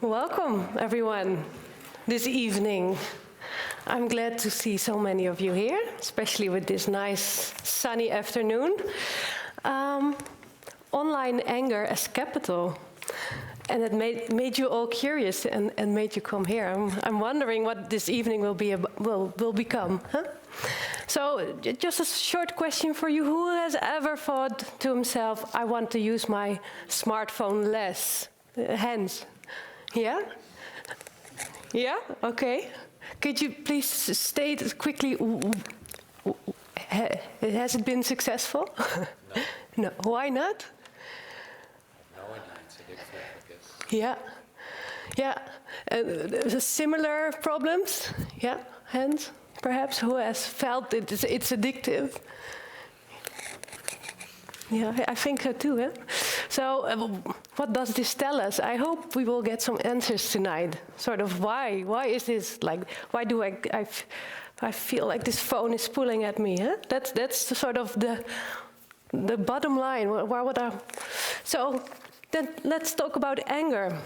Welcome, everyone, this evening. I'm glad to see so many of you here, especially with this nice sunny afternoon. Online anger as capital. And it made you all curious and made you come here. I'm wondering what this evening will become. Huh? So, just a short question for you. Who has ever thought to himself, I want to use my smartphone less? Hands. Yeah? Yeah? Okay. Could you please state quickly, has it been successful? No. No. Why not? It's a big fact, I guess. Yeah. Yeah. Similar problems? Yeah. Hands, perhaps? Who has felt it's addictive? Yeah, I think so too. Eh? So, what does this tell us? I hope we will get some answers tonight. Sort of why? Why is this like? Why do I feel like this phone is pulling at me? Huh? That's sort of the bottom line. So then let's talk about anger.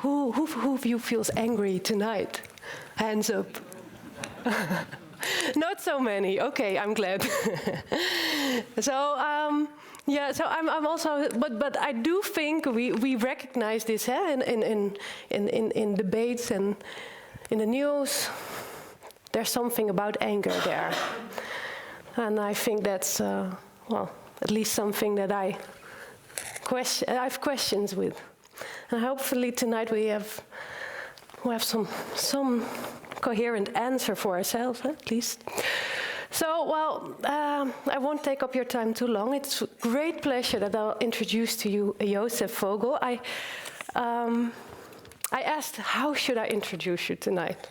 Who of you feels angry tonight? Hands up. Not so many. Okay, I'm glad. So. Yeah, so I'm also, but I do think we recognize this in debates and in the news. There's something about anger there, and I think that's well, at least something that I have questions with, and hopefully tonight we'll have some coherent answer for ourselves, at least. So, well, I won't take up your time too long. It's a great pleasure that I'll introduce to you Joseph Vogl. I asked, how should I introduce you tonight?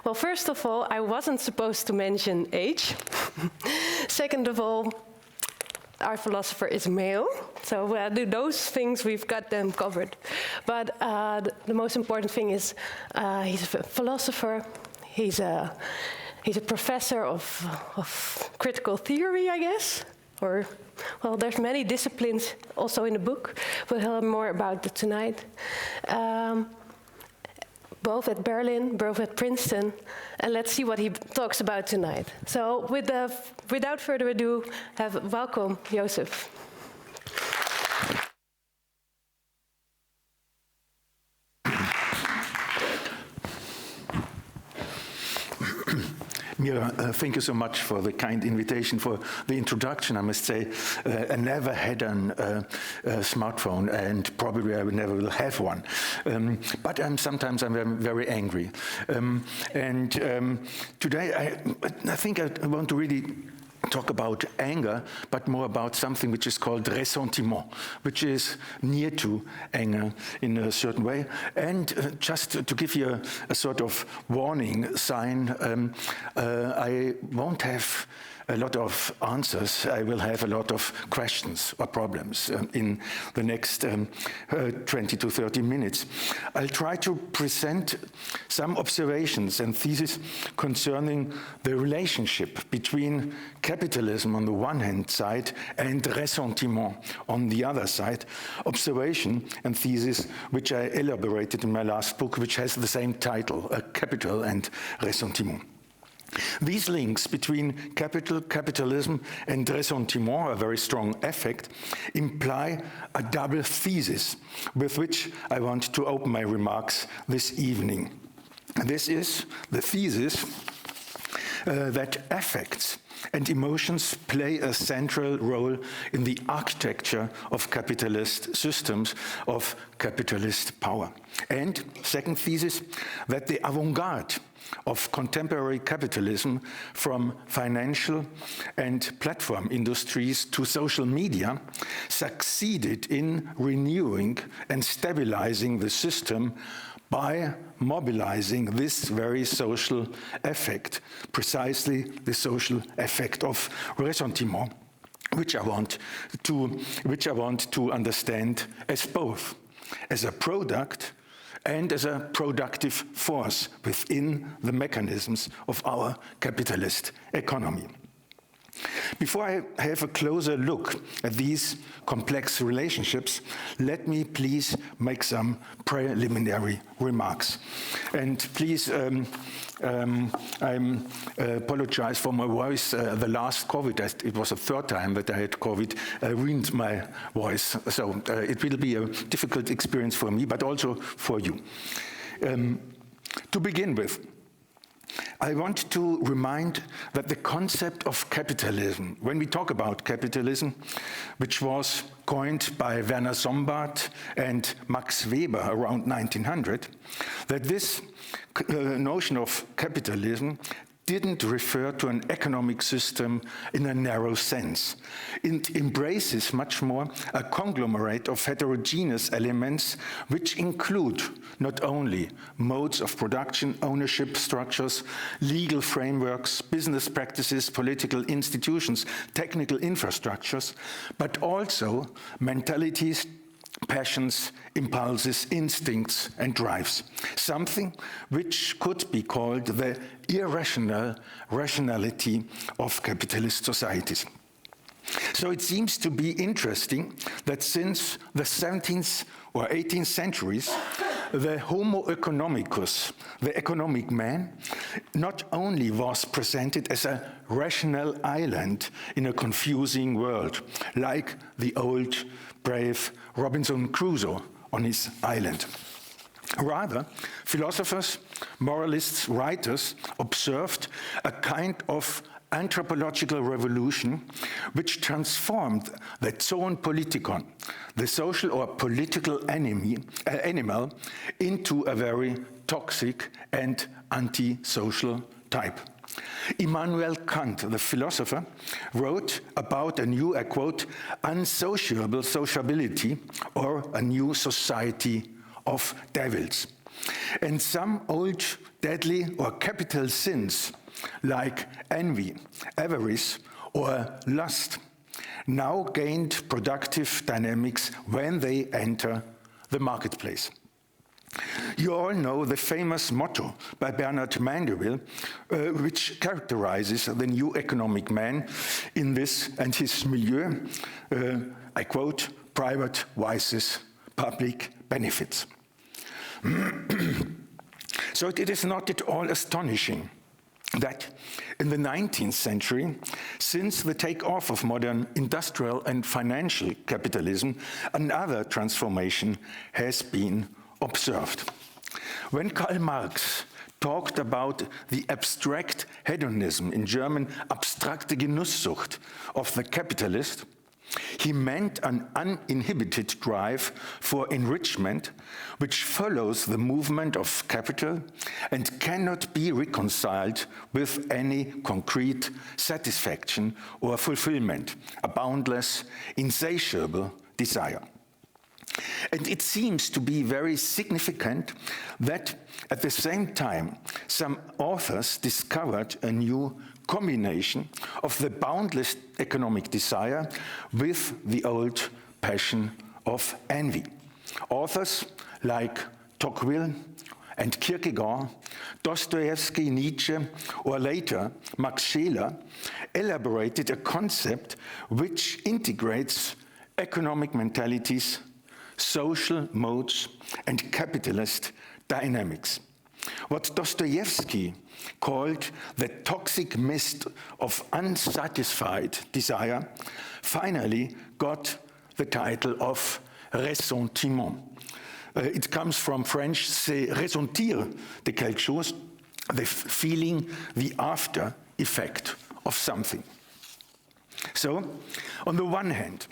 Well, first of all, I wasn't supposed to mention age. Second of all, our philosopher is male. So those things, we've got them covered. But the most important thing is he's a philosopher. He's a professor of critical theory, I guess. Or, well, there's many disciplines also in the book. We'll hear more about it tonight. Both at Berlin, both at Princeton. And let's see what he talks about tonight. So without further ado, welcome, Joseph. Mira, thank you so much for the kind invitation, for the introduction. I must say, I never had a smartphone, and probably I never will have one. But sometimes I'm very angry. Today, I think I want to really talk about anger, but more about something which is called ressentiment, which is near to anger in a certain way. And just to give you a sort of warning sign, I won't have a lot of answers. I will have a lot of questions or problems in the next 20 to 30 minutes. I'll try to present some observations and theses concerning the relationship between capitalism on the one hand side and ressentiment on the other side. Observation and thesis which I elaborated in my last book, which has the same title, Capital and Ressentiment. These links between capitalism, and ressentiment, a very strong affect, imply a double thesis with which I want to open my remarks this evening. This is the thesis that affects and emotions play a central role in the architecture of capitalist systems, of capitalist power. And second thesis, that the avant-garde of contemporary capitalism, from financial and platform industries to social media, succeeded in renewing and stabilizing the system by mobilizing this very social effect, precisely the social effect of ressentiment, which I want to understand as both, as a product and as a productive force within the mechanisms of our capitalist economy. Before I have a closer look at these complex relationships, let me please make some preliminary remarks. And please, I apologize for my voice. The last COVID, it was the third time that I had COVID, ruined my voice. So it will be a difficult experience for me, but also for you. To begin with, I want to remind that the concept of capitalism, when we talk about capitalism, which was coined by Werner Sombart and Max Weber around 1900, that this notion of capitalism didn't refer to an economic system in a narrow sense. It embraces much more a conglomerate of heterogeneous elements which include not only modes of production, ownership structures, legal frameworks, business practices, political institutions, technical infrastructures, but also mentalities, passions, impulses, instincts, and drives. Something which could be called the irrational rationality of capitalist societies. So it seems to be interesting that since the 17th or 18th centuries, the Homo economicus, the economic man, not only was presented as a rational island in a confusing world, like the old brave Robinson Crusoe on his island. Rather, philosophers, moralists, writers observed a kind of anthropological revolution which transformed the zoon politikon, the social or political animal, into a very toxic and anti-social type. Immanuel Kant, the philosopher, wrote about a new, I quote, unsociable sociability, or a new society of devils. And some old deadly or capital sins, like envy, avarice, or lust, now gained productive dynamics when they enter the marketplace. You all know the famous motto by Bernard Mandeville, which characterizes the new economic man in this and his milieu, I quote, private vices, public benefits. So it is not at all astonishing that in the 19th century, since the takeoff of modern industrial and financial capitalism, another transformation has been observed. When Karl Marx talked about the abstract hedonism, in German abstrakte Genusssucht, of the capitalist, he meant an uninhibited drive for enrichment which follows the movement of capital and cannot be reconciled with any concrete satisfaction or fulfillment, a boundless, insatiable desire. And it seems to be very significant that at the same time some authors discovered a new combination of the boundless economic desire with the old passion of envy. Authors like Tocqueville and Kierkegaard, Dostoevsky, Nietzsche, or later Max Scheler elaborated a concept which integrates economic mentalities, social modes, and capitalist dynamics. What Dostoevsky called the toxic mist of unsatisfied desire finally got the title of ressentiment. It comes from French, c'est ressentir de quelque chose, the feeling, the after effect of something. So, on the one hand,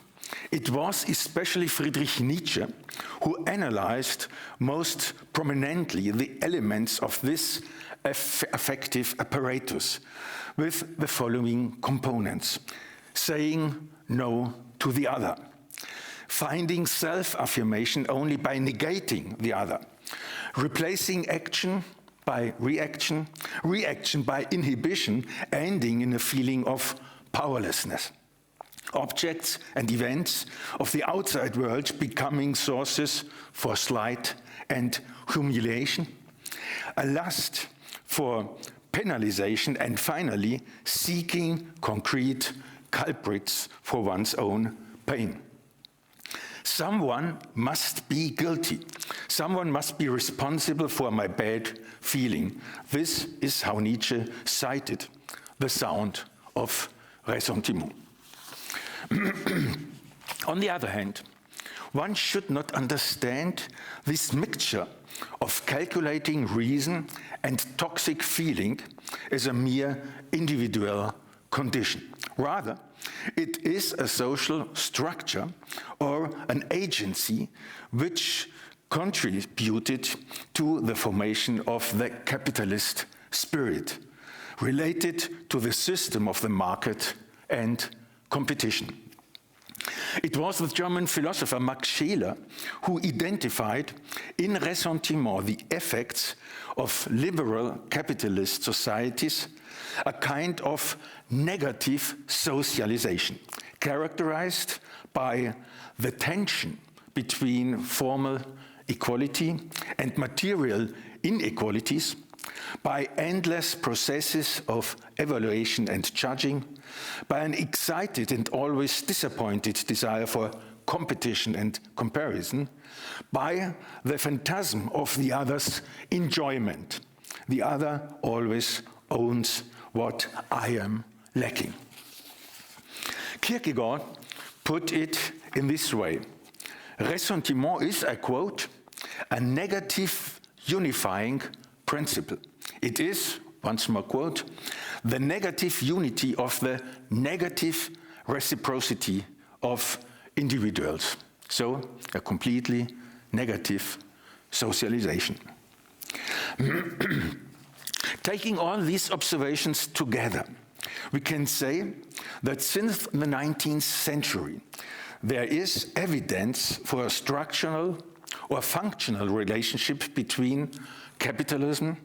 it was especially Friedrich Nietzsche who analyzed most prominently the elements of this affective apparatus with the following components: saying no to the other, finding self-affirmation only by negating the other, replacing action by reaction, reaction by inhibition, ending in a feeling of powerlessness. Objects and events of the outside world becoming sources for slight and humiliation, a lust for penalization, and finally seeking concrete culprits for one's own pain. Someone must be guilty. Someone must be responsible for my bad feeling. This is how Nietzsche cited the sound of ressentiment. On the other hand, one should not understand this mixture of calculating reason and toxic feeling as a mere individual condition. Rather, it is a social structure or an agency which contributed to the formation of the capitalist spirit, related to the system of the market and competition. It was the German philosopher Max Scheler who identified in ressentiment the effects of liberal capitalist societies, a kind of negative socialization, characterized by the tension between formal equality and material inequalities, by endless processes of evaluation and judging, by an excited and always disappointed desire for competition and comparison, by the phantasm of the other's enjoyment. The other always owns what I am lacking. Kierkegaard put it in this way: ressentiment is, I quote, a negative unifying principle. It is, once more quote, the negative unity of the negative reciprocity of individuals. So, a completely negative socialization. Taking all these observations together, we can say that since the 19th century, there is evidence for a structural or functional relationship between capitalism,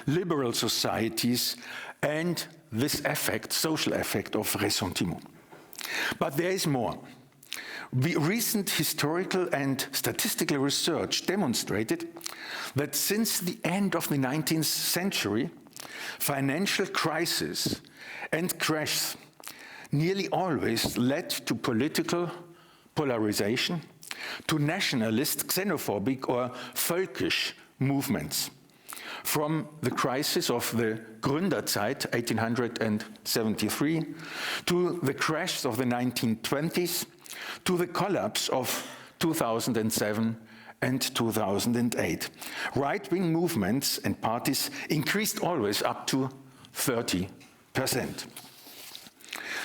liberal societies, and this effect, social effect of ressentiment. But there is more. Recent historical and statistical research demonstrated that since the end of the 19th century, financial crises and crashes nearly always led to political polarization, to nationalist, xenophobic, or völkisch movements. From the crisis of the Gründerzeit, 1873, to the crash of the 1920s, to the collapse of 2007 and 2008. Right-wing movements and parties increased always up to 30%.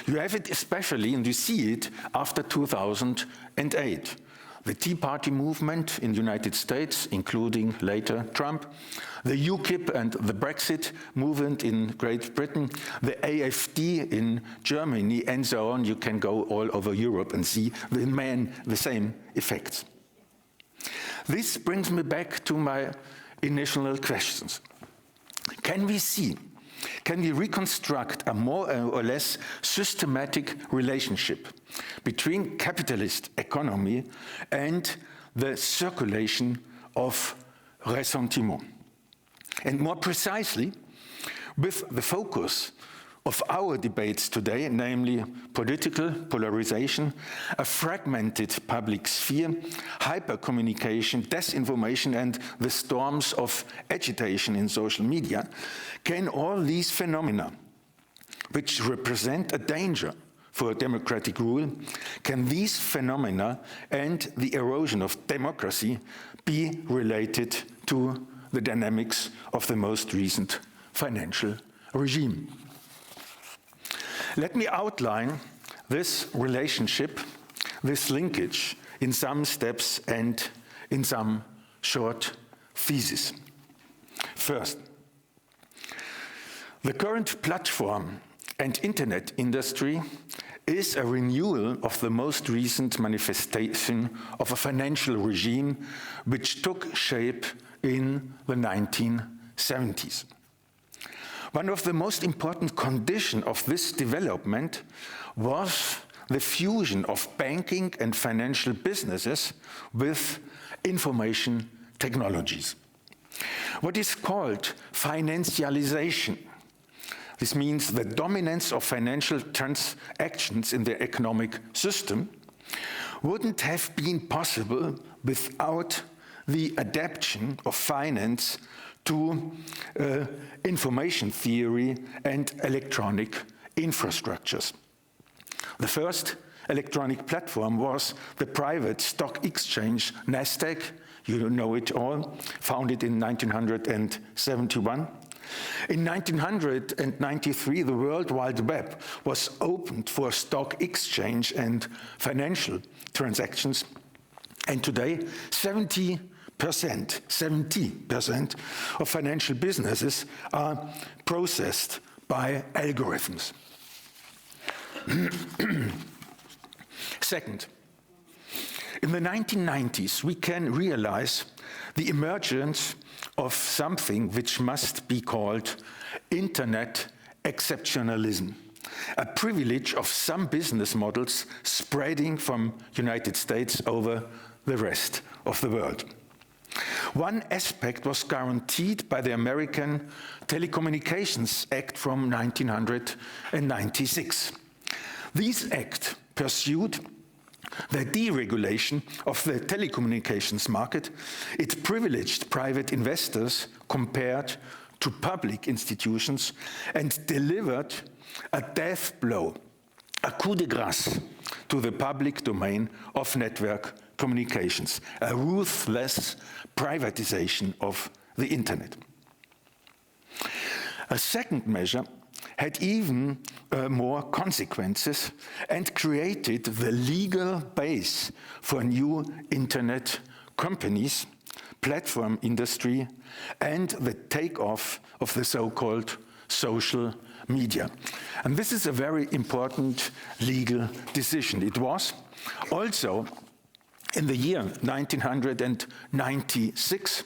You have it especially, and you see it after 2008. The Tea Party movement in the United States, including later Trump, the UKIP and the Brexit movement in Great Britain, the AfD in Germany, and so on. You can go all over Europe and see the same effects. This brings me back to my initial questions. Can we reconstruct a more or less systematic relationship between capitalist economy and the circulation of ressentiment? And more precisely, with the focus of our debates today, namely political polarization, a fragmented public sphere, hypercommunication, disinformation, and the storms of agitation in social media, can all these phenomena, which represent a danger for democratic rule, can these phenomena and the erosion of democracy be related to the dynamics of the most recent financial regime? Let me outline this relationship, this linkage, in some steps and in some short theses. First, the current platform and internet industry is a renewal of the most recent manifestation of a financial regime which took shape in the 1970s. One of the most important conditions of this development was the fusion of banking and financial businesses with information technologies. What is called financialization, this means the dominance of financial transactions in the economic system, wouldn't have been possible without the adaptation of finance to information theory and electronic infrastructures. The first electronic platform was the private stock exchange Nasdaq, you know it all, founded in 1971. In 1993, the World Wide Web was opened for stock exchange and financial transactions, and today 70% of financial businesses are processed by algorithms. Second, in the 1990s, we can realize the emergence of something which must be called internet exceptionalism, a privilege of some business models spreading from United States over the rest of the world. One aspect was guaranteed by the American Telecommunications Act from 1996. This act pursued the deregulation of the telecommunications market. It privileged private investors compared to public institutions and delivered a death blow, a coup de grâce, to the public domain of network communications, a ruthless privatization of the internet. A second measure had even more consequences and created the legal base for new internet companies, platform industry, and the takeoff of the so-called social media. And this is a very important legal decision. It was also in the year 1996,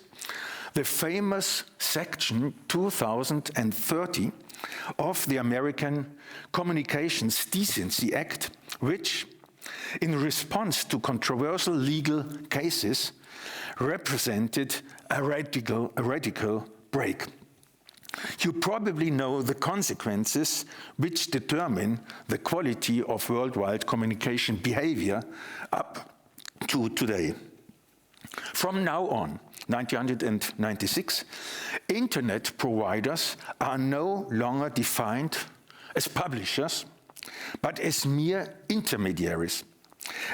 the famous Section 2030 of the American Communications Decency Act, which, in response to controversial legal cases, represented a radical break. You probably know the consequences which determine the quality of worldwide communication behavior up to today. From now on, 1996, internet providers are no longer defined as publishers, but as mere intermediaries.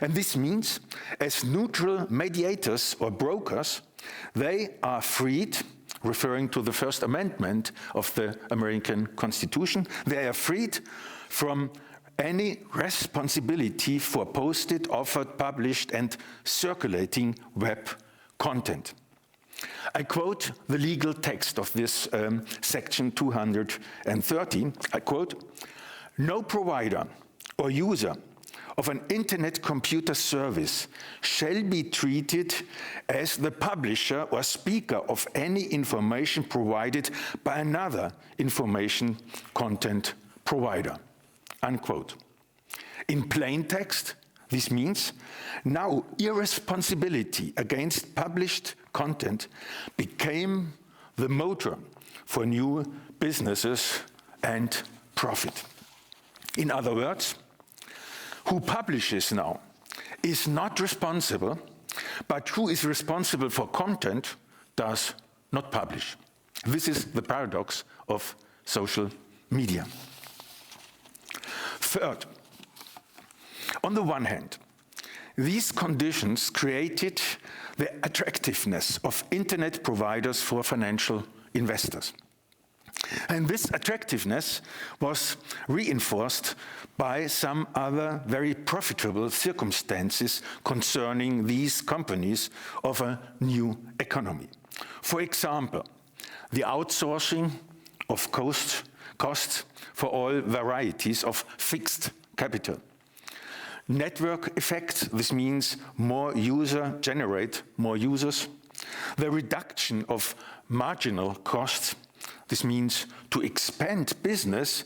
And this means, as neutral mediators or brokers, they are freed, referring to the First Amendment of the American Constitution, they are freed from any responsibility for posted, offered, published, and circulating web content. I quote the legal text of this Section 230. I quote, "No provider or user of an internet computer service shall be treated as the publisher or speaker of any information provided by another information content provider." Unquote. In plain text, this means now irresponsibility against published content became the motor for new businesses and profit. In other words, who publishes now is not responsible, but who is responsible for content does not publish. This is the paradox of social media. Third, on the one hand, these conditions created the attractiveness of internet providers for financial investors. And this attractiveness was reinforced by some other very profitable circumstances concerning these companies of a new economy. For example, the outsourcing of costs for all varieties of fixed capital. Network effect, this means more users generate more users. The reduction of marginal costs, this means to expand business,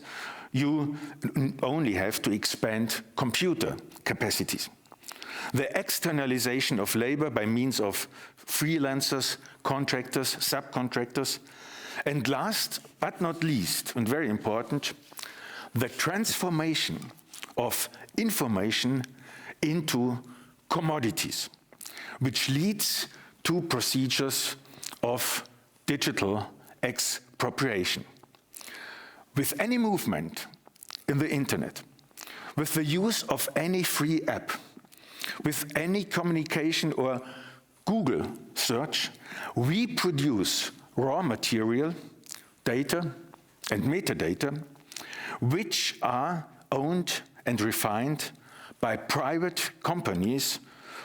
you only have to expand computer capacities. The externalization of labor by means of freelancers, contractors, subcontractors. And last but not least, and very important, the transformation of information into commodities, which leads to procedures of digital expropriation. With any movement in the internet, with the use of any free app, with any communication or Google search, we produce raw material, data, and metadata, which are owned and refined by private companies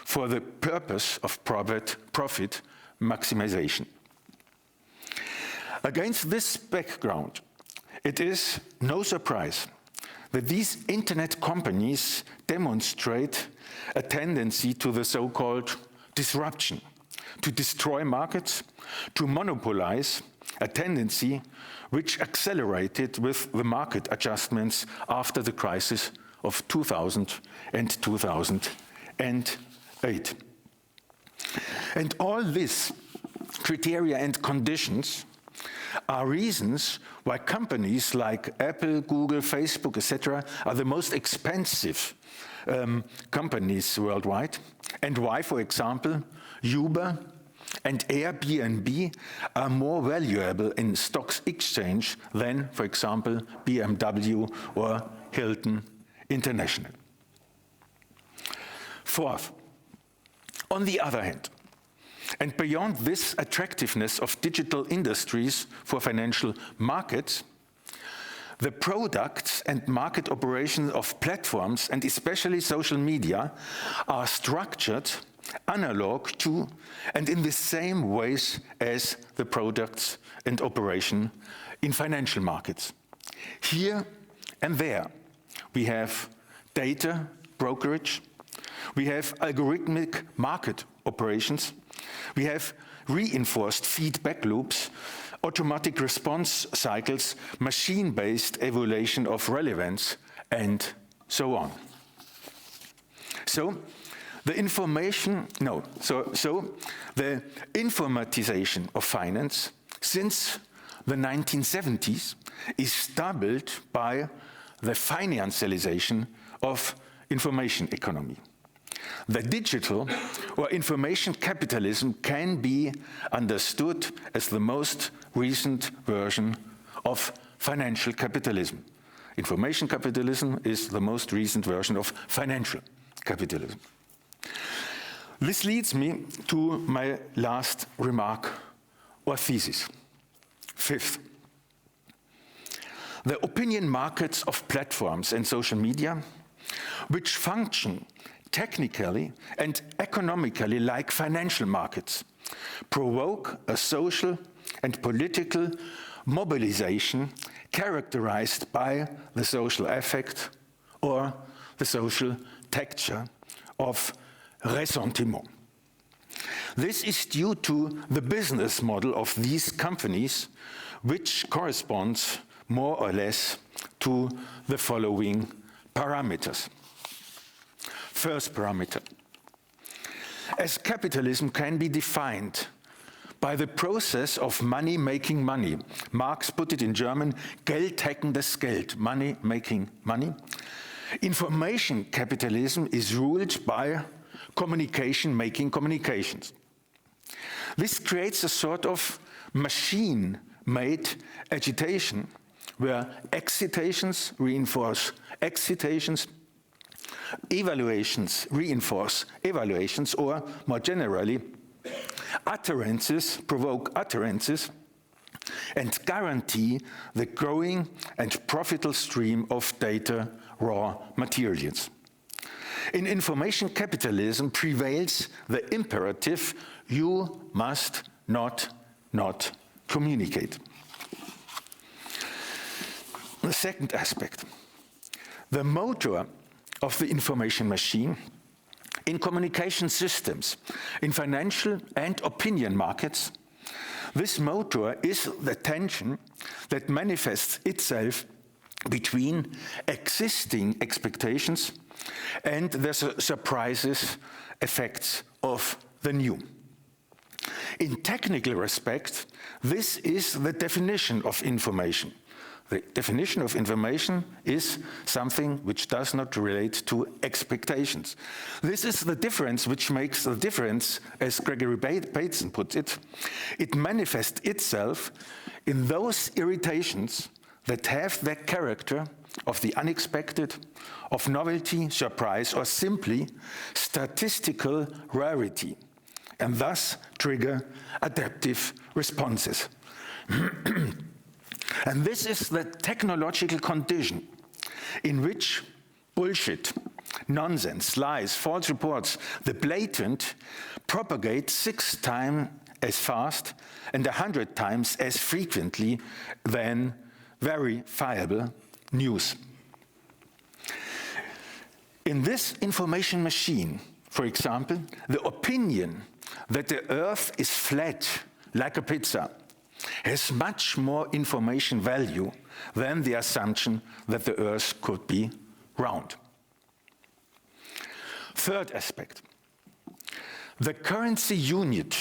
for the purpose of profit maximization. Against this background, it is no surprise that these internet companies demonstrate a tendency to the so-called disruption, to destroy markets, to monopolize, a tendency which accelerated with the market adjustments after the crisis of 2000 and 2008. And all these criteria and conditions are reasons why companies like Apple, Google, Facebook, etc. are the most expensive companies worldwide, and why, for example, Uber and Airbnb are more valuable in stock exchange than, for example, BMW or Hilton International. Fourth, on the other hand, and beyond this attractiveness of digital industries for financial markets, the products and market operations of platforms, and especially social media, are structured analog to and in the same ways as the products and operation in financial markets. Here and there, we have data brokerage, we have algorithmic market operations, we have reinforced feedback loops, automatic response cycles, machine-based evaluation of relevance, and so on. So the informatization of finance since the 1970s is doubled by the financialization of information economy. The digital or information capitalism can be understood as the most recent version of financial capitalism. Information capitalism is the most recent version of financial capitalism. This leads me to my last remark or thesis. Fifth, the opinion markets of platforms and social media, which function technically and economically like financial markets, provoke a social and political mobilization characterized by the social affect or the social texture of ressentiment. This is due to the business model of these companies, which corresponds more or less to the following parameters. First parameter. As capitalism can be defined by the process of money making money, Marx put it in German, Geld hackendes Geld, money making money. Information capitalism is ruled by communication making communications. This creates a sort of machine-made agitation where excitations reinforce excitations, evaluations reinforce evaluations, or more generally, utterances provoke utterances and guarantee the growing and profitable stream of data raw materials. In information capitalism prevails the imperative, you must not communicate. The second aspect, the motor of the information machine in communication systems, in financial and opinion markets, this motor is the tension that manifests itself between existing expectations and the surprises, effects of the new. In technical respect, this is the definition of information. The definition of information is something which does not relate to expectations. This is the difference which makes the difference, as Gregory Bateson puts it. It manifests itself in those irritations that have the character of the unexpected, of novelty, surprise, or simply statistical rarity, and thus trigger adaptive responses. And this is the technological condition in which bullshit, nonsense, lies, false reports, the blatant, propagate 6 times as fast and 100 times as frequently than verifiable news. In this information machine, for example, the opinion that the Earth is flat like a pizza has much more information value than the assumption that the Earth could be round. Third aspect, the currency unit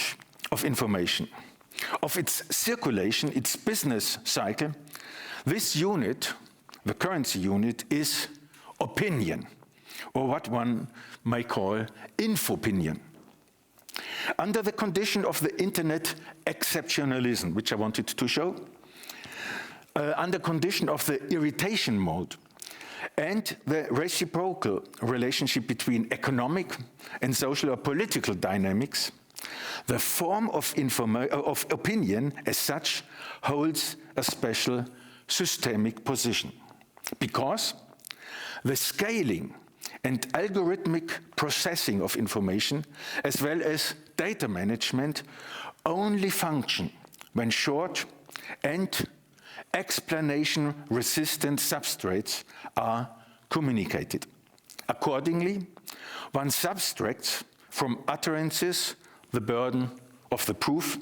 of information, of its circulation, its business cycle, this unit, the currency unit, is opinion, or what one may call infopinion. Under the condition of the internet exceptionalism, which I wanted to show, under condition of the irritation mode, and the reciprocal relationship between economic and social or political dynamics, the form of opinion as such holds a special systemic position, because the scaling and algorithmic processing of information, as well as data management, only function when short and explanation-resistant substrates are communicated. Accordingly, one subtracts from utterances the burden of the proof,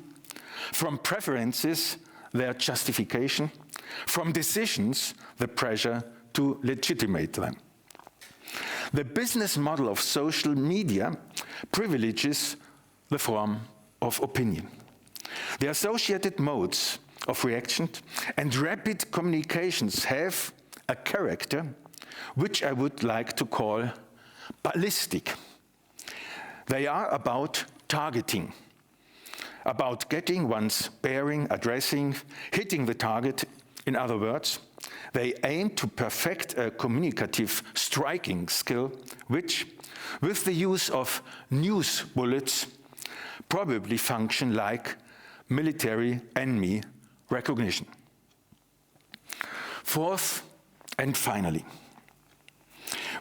from preferences their justification, from decisions the pressure to legitimate them. The business model of social media privileges the form of opinion. The associated modes of reaction and rapid communications have a character which I would like to call ballistic. They are about targeting, about getting one's bearing, addressing, hitting the target. In other words, they aim to perfect a communicative striking skill, which, with the use of news bullets, probably function like military enemy recognition. Fourth, and finally,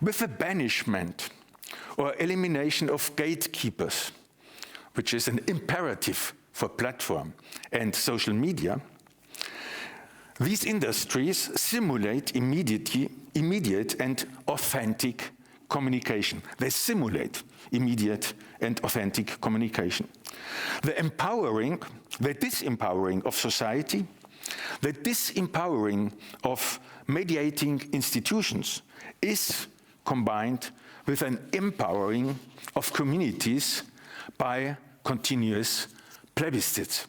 with the banishment or elimination of gatekeepers, which is an imperative for platform and social media, these industries simulate immediate and authentic communication. They simulate immediate and authentic communication. The disempowering of society, the disempowering of mediating institutions is combined with an empowering of communities by continuous plebiscites.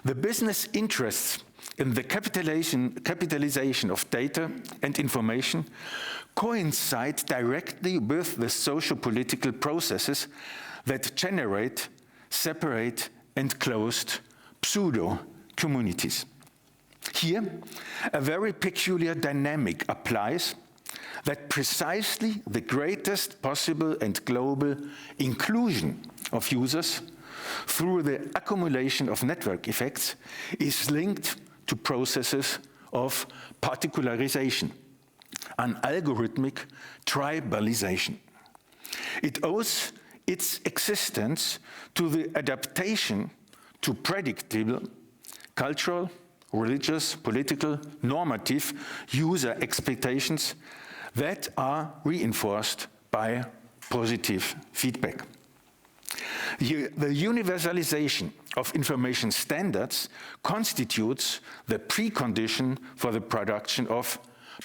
The business interests in the capitalization of data and information coincide directly with the socio-political processes that generate separate and closed pseudo-communities. Here, a very peculiar dynamic applies that precisely the greatest possible and global inclusion of users through the accumulation of network effects is linked to processes of particularization, an algorithmic tribalization. It owes its existence to the adaptation to predictable cultural, religious, political, normative user expectations that are reinforced by positive feedback. The universalization of information standards constitutes the precondition for the production of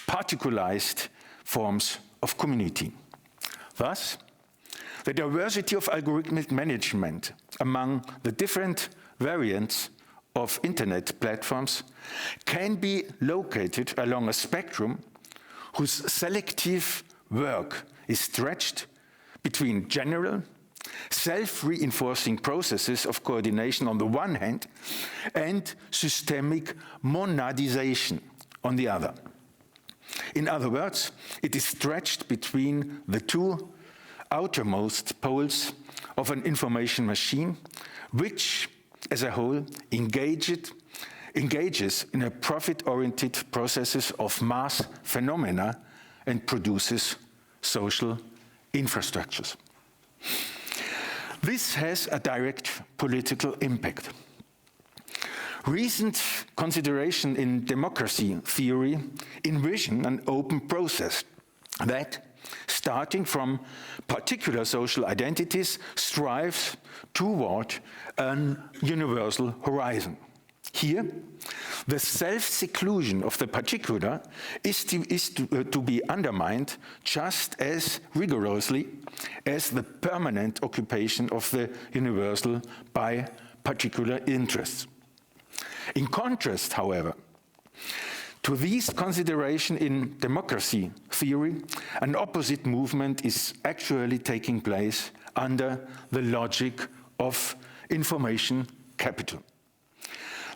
particularized forms of community. Thus, The diversity of algorithmic management among the different variants of internet platforms can be located along a spectrum whose selective work is stretched between general, self-reinforcing processes of coordination on the one hand and systemic monadization on the other. In other words, it is stretched between the two outermost poles of an information machine, which, as a whole, engages in a profit-oriented processes of mass phenomena and produces social infrastructures. This has a direct political impact. Recent consideration in democracy theory envision an open process that, starting from particular social identities, strives toward an universal horizon. Here, the self-seclusion of the particular is to be undermined just as rigorously as the permanent occupation of the universal by particular interests. In contrast, however, to these considerations in democracy theory, an opposite movement is actually taking place under the logic of information capital.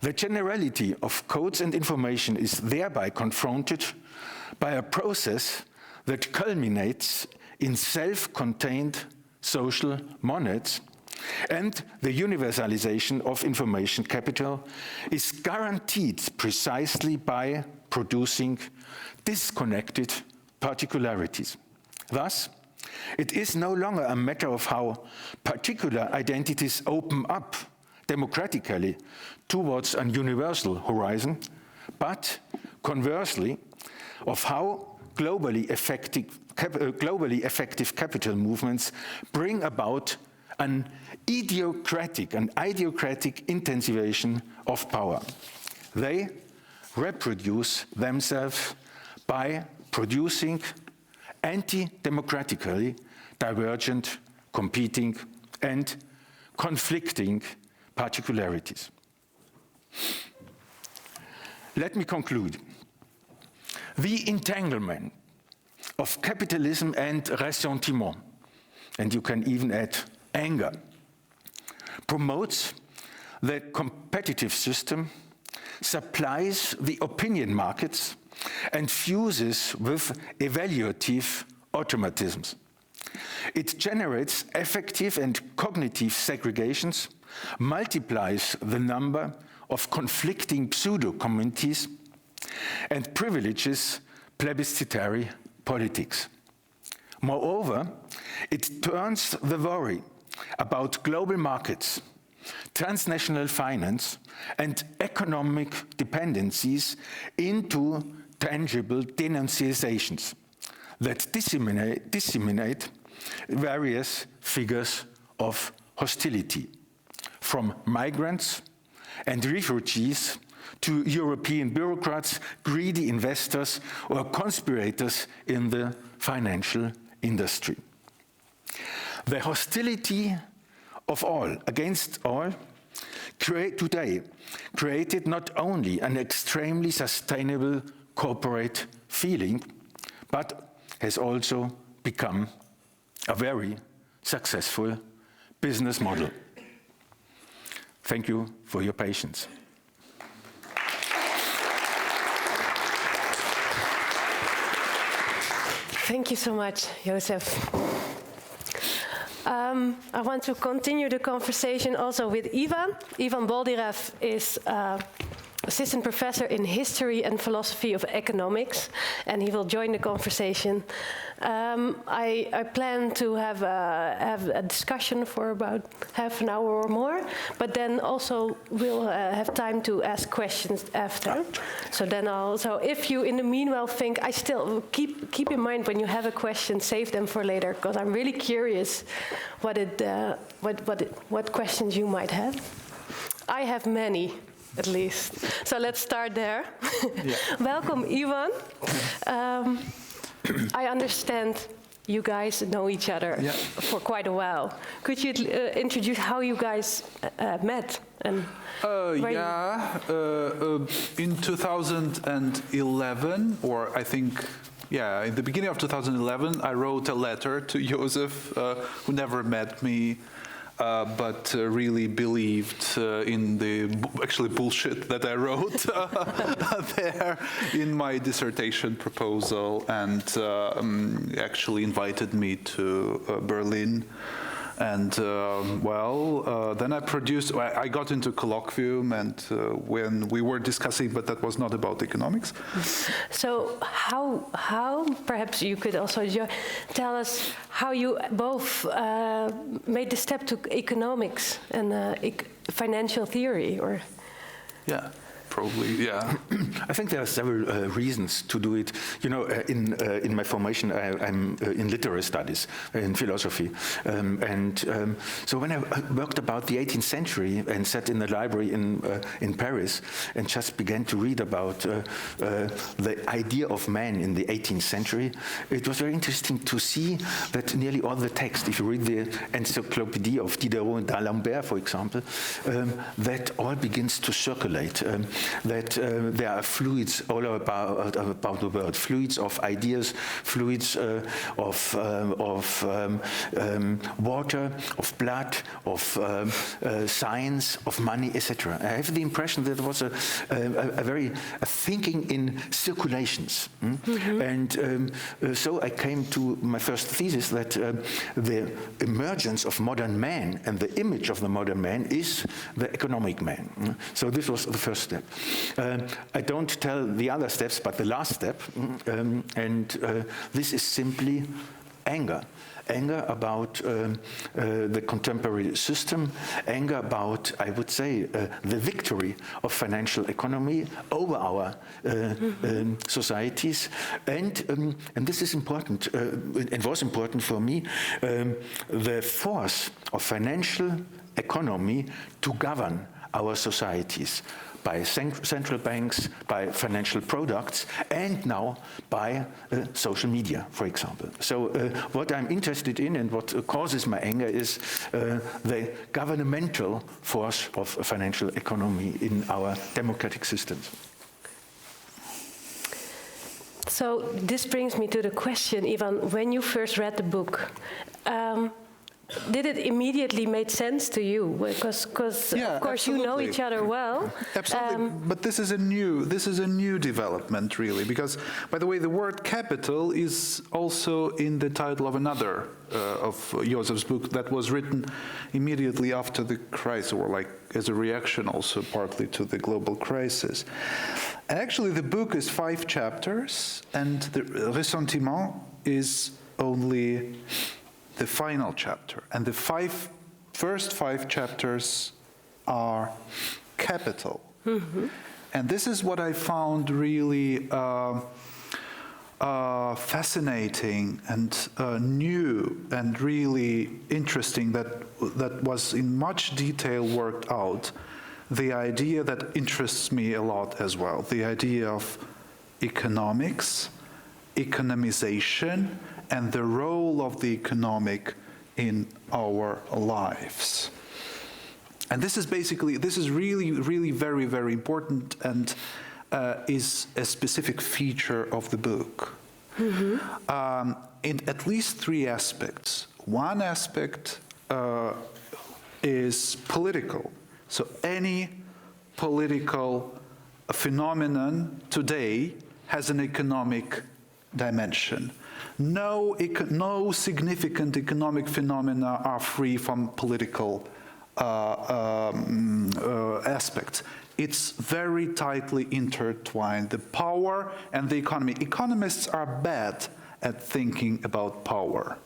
The generality of codes and information is thereby confronted by a process that culminates in self-contained social monads, and the universalization of information capital is guaranteed precisely by producing disconnected particularities. Thus, it is no longer a matter of how particular identities open up democratically towards a universal horizon, but conversely, of how globally effective capital movements bring about an idiocratic intensification of power. They reproduce themselves by producing anti-democratically divergent, competing, and conflicting particularities. Let me conclude. The entanglement of capitalism and ressentiment, and you can even add anger, promotes the competitive system, supplies the opinion markets, and fuses with evaluative automatisms. It generates affective and cognitive segregations, multiplies the number of conflicting pseudo-communities, and privileges plebiscitary politics. Moreover, it turns the worry about global markets, transnational finance, and economic dependencies into tangible denunciations that disseminate various figures of hostility, from migrants and refugees to European bureaucrats, greedy investors, or conspirators in the financial industry. The hostility of all against all today created not only an extremely sustainable corporate feeling, but has also become a very successful business model. Thank you for your patience. Thank you so much, Josef. I want to continue the conversation also with Ivan. Ivan Boldyrev is assistant professor in history and philosophy of economics, and he will join the conversation. I plan to have a discussion for about half an hour or more, but then also we'll have time to ask questions after. So then if you in the meanwhile think, I still keep in mind when you have a question, save them for later, because I'm really curious what questions you might have. I have many. At least. So let's start there. Yeah. Welcome, Ivan. I understand you guys know each other for quite a while. Could you introduce how you guys met? And in 2011, or I think, in the beginning of 2011, I wrote a letter to Joseph, who never met me, but really believed in the bullshit that I wrote there in my dissertation proposal, and actually invited me to Berlin. And then I got into colloquium, and when we were discussing, but that was not about economics. So how perhaps you could also tell us how you both made the step to economics and financial theory, or? Yeah. Probably, yeah. I think there are several reasons to do it. You know, in my formation, I'm in literary studies, in philosophy. So when I worked about the 18th century and sat in the library in Paris and just began to read about the idea of man in the 18th century, it was very interesting to see that nearly all the text, if you read the Encyclopedia of Diderot and d'Alembert, for example, that all begins to circulate. That there are fluids all about the world, fluids of ideas, fluids of water, of blood, of science, of money, etc. I have the impression that there was a thinking in circulations. And so I came to my first thesis that the emergence of modern man and the image of the modern man is the economic man. So this was the first step. I don't tell the other steps, but the last step, this is simply anger. Anger about the contemporary system, anger about, I would say, the victory of financial economy over our societies. And this is important, and was important for me, the force of financial economy to govern our societies, by central banks, by financial products, and now by social media, for example. So what I'm interested in and what causes my anger is the governmental force of financial economy in our democratic systems. So this brings me to the question, Ivan, when you first read the book, did it immediately make sense to you? Because of course absolutely. You know each other well. Absolutely, but this is a new development, really. Because, by the way, the word capital is also in the title of another of Josef's book that was written immediately after the crisis, or like as a reaction also partly to the global crisis. And actually, the book is 5 chapters, and the Ressentiment is only the final chapter, and the first 5 chapters are capital. And this is what I found really fascinating and new and really interesting, that was in much detail worked out, the idea that interests me a lot as well, the idea of economics, economization, and the role of the economic in our lives. And this is really, really very, very important, and is a specific feature of the book. In at least 3 aspects. One aspect is political. So any political phenomenon today has an economic dimension. No significant economic phenomena are free from political aspects. It's very tightly intertwined, the power and the economy. Economists are bad at thinking about power.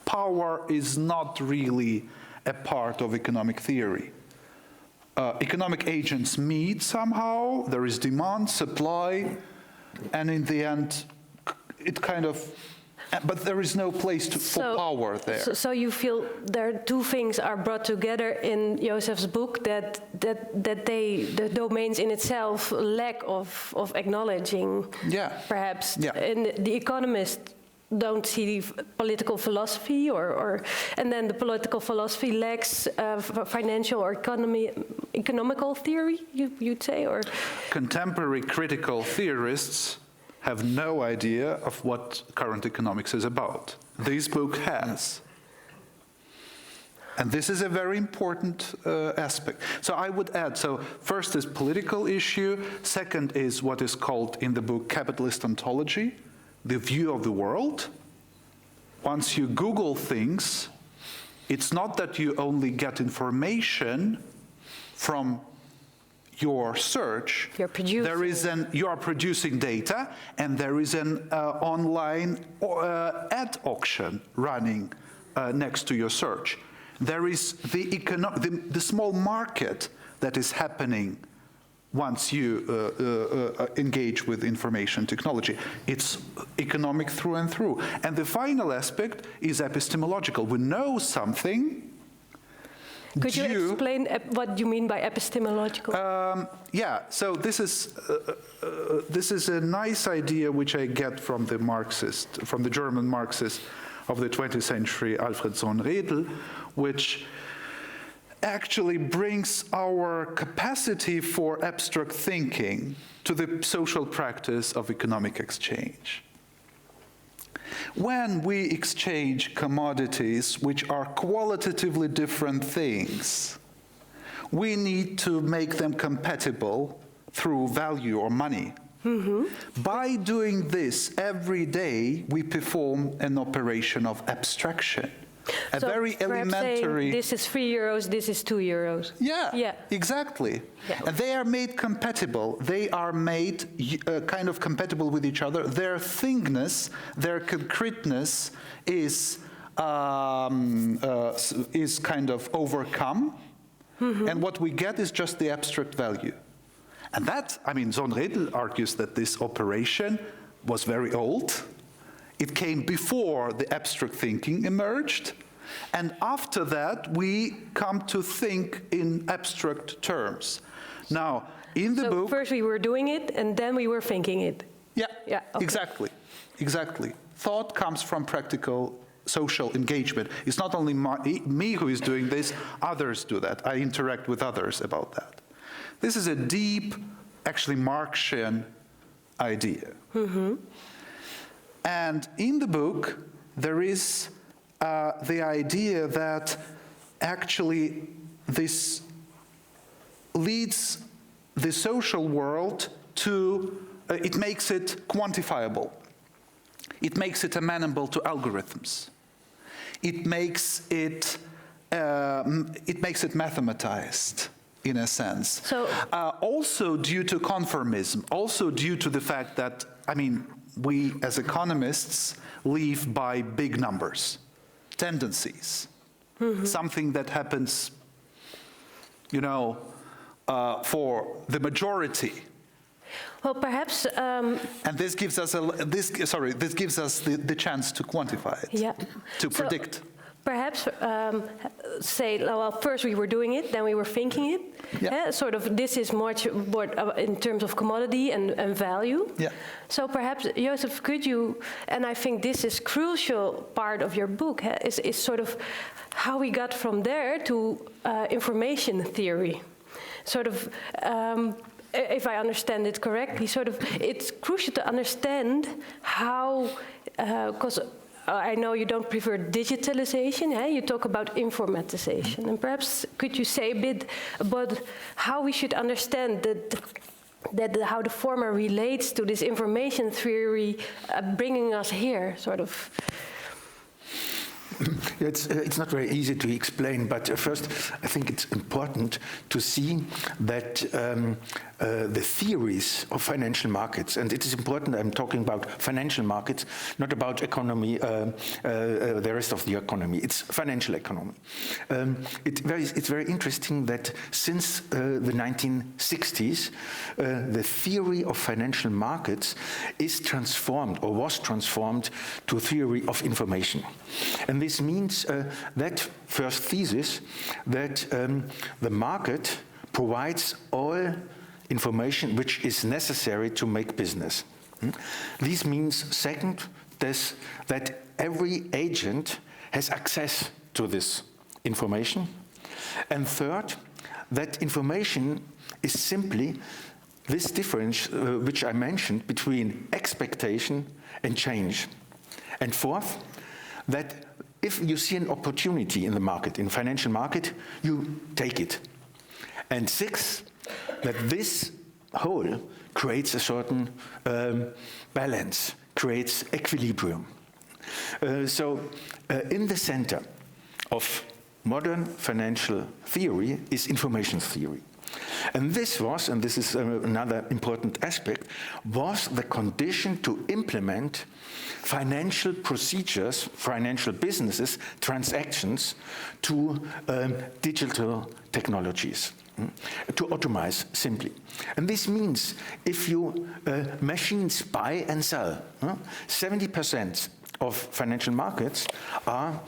Power is not really a part of economic theory. Economic agents meet somehow, there is demand, supply, and in the end, it kind of, but there is no place for power there. So you feel there are 2 things are brought together in Josef's book, that the domains in itself lack of acknowledging, perhaps. And the economist don't see political philosophy, and then the political philosophy lacks financial or economical theory, you'd say, or contemporary critical theorists have no idea of what current economics is about. This book has. And this is a very important aspect. So I would add, so first is political issue, second is what is called in the book capitalist ontology, the view of the world. Once you Google things, it's not that you only get information from your search. You're producing. You are producing data, and there is an online ad auction running next to your search. There is the small market that is happening once you engage with information technology. It's economic through and through. And the final aspect is epistemological. We know something. Could you explain what you mean by epistemological? Yeah, so this is a nice idea which I get from the German Marxist of the 20th century, Alfred Sohn-Redl, which actually brings our capacity for abstract thinking to the social practice of economic exchange. When we exchange commodities which are qualitatively different things, we need to make them compatible through value or money. Mm-hmm. By doing this every day, we perform an operation of abstraction. A so very elementary. This is €3, this is €2. Yeah, exactly. Yeah. And they are made compatible. They are made kind of compatible with each other. Their thingness, their concreteness is kind of overcome. Mm-hmm. And what we get is just the abstract value. And that, I mean, Sohn-Redl argues that this operation was very old. It came before the abstract thinking emerged, and after that we come to think in abstract terms. Now, in the book... first we were doing it, and then we were thinking it. Yeah, okay. Exactly. Thought comes from practical social engagement. It's not only me who is doing this, others do that. I interact with others about that. This is a deep, actually Marxian idea. Mm-hmm. And in the book, there is the idea that actually this leads the social world to, it makes it quantifiable. It makes it amenable to algorithms. It makes it mathematized, in a sense. So, also due to conformism, also due to the fact that, I mean, we as economists live by big numbers, tendencies, mm-hmm. something that happens, for the majority. Well, perhaps. And this gives us the chance to quantify it, yeah. to predict. Perhaps say, well, first we were doing it, then we were thinking it. Yeah. Sort of, this is much more in terms of commodity and value. Yeah. So perhaps, Joseph, could you, and I think this is crucial part of your book, is sort of how we got from there to information theory. Sort of, if I understand it correctly, sort of, it's crucial to understand how, because I know you don't prefer digitalization, you talk about informatization. And perhaps could you say a bit about how we should understand how the former relates to this information theory bringing us here, sort of? It's not very easy to explain, but first I think it's important to see that the theories of financial markets, and it is important, I'm talking about financial markets, not about economy, the rest of the economy, it's financial economy. It's very interesting that since the 1960s, the theory of financial markets is transformed, or was transformed, to a theory of information. And this means that first thesis, that the market provides all information which is necessary to make business. This means second this, that every agent has access to this information. And third, that information is simply this difference which I mentioned between expectation and change. And fourth, that if you see an opportunity in the market, in the financial market, you take it. And sixth, that this whole creates a certain balance, creates equilibrium. In the center of modern financial theory is information theory. And this was, and this is another important aspect, was the condition to implement financial procedures, financial businesses, transactions to digital technologies, to automate simply. And this means if you machines buy and sell, 70% of financial markets are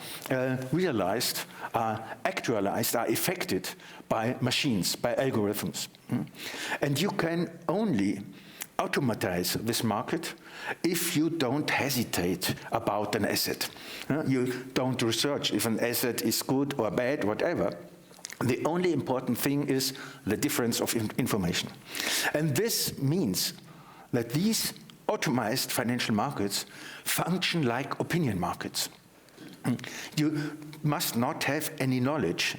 realized, are actualized, are affected by machines, by algorithms. And you can only automatize this market if you don't hesitate about an asset. You don't research if an asset is good or bad, whatever. The only important thing is the difference of information. And this means that these automized financial markets function like opinion markets. You must not have any knowledge.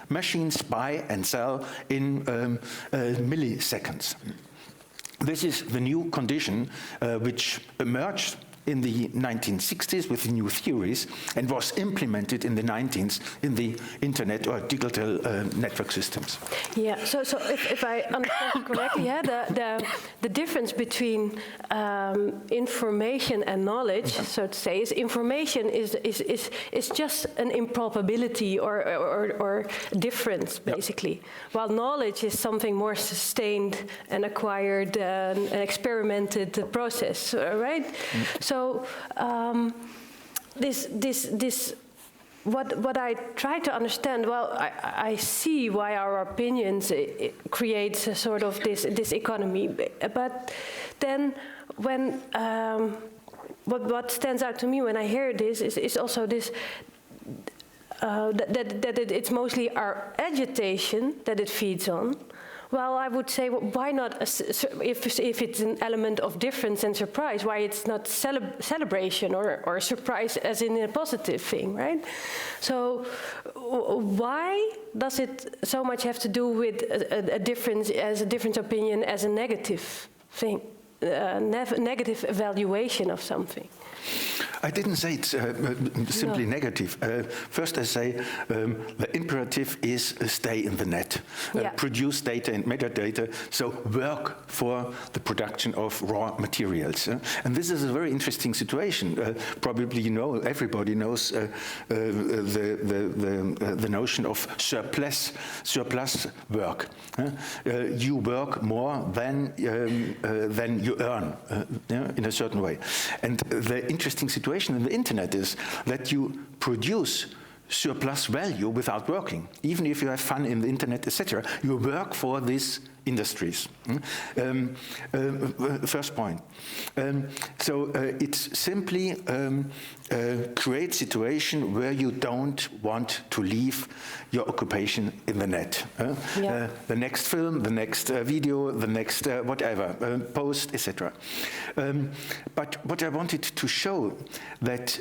Machines buy and sell in milliseconds. This is the new condition which emerged in the 1960s with new theories and was implemented in the 19th in the internet or digital network systems. Yeah, so if I understand you correctly, yeah, the difference between information and knowledge, so to say, is information is just an improbability or difference, basically, while knowledge is something more sustained and acquired and experimented process, right? So what I try to understand, well, I see why our opinions creates a sort of this economy, but then when what stands out to me when I hear this is also this that it's mostly our agitation that it feeds on. Well, I would say, well, why not, if it's an element of difference and surprise, why it's not celebration or surprise as in a positive thing, right? So why does it so much have to do with a difference as a different opinion as a negative thing, negative evaluation of something? I didn't say it's simply negative. First, I say the imperative is stay in the net, produce data and metadata, so work for the production of raw materials. And this is a very interesting situation. Probably you know, everybody knows the notion of surplus work. You work more than you earn in a certain way. And the interesting situation in the internet is that you produce surplus value without working. Even if you have fun in the internet, etc., you work for these industries. First point. So it's simply create situation where you don't want to leave your occupation in the net. The next film, the next video, the next whatever, post, etc. But what I wanted to show that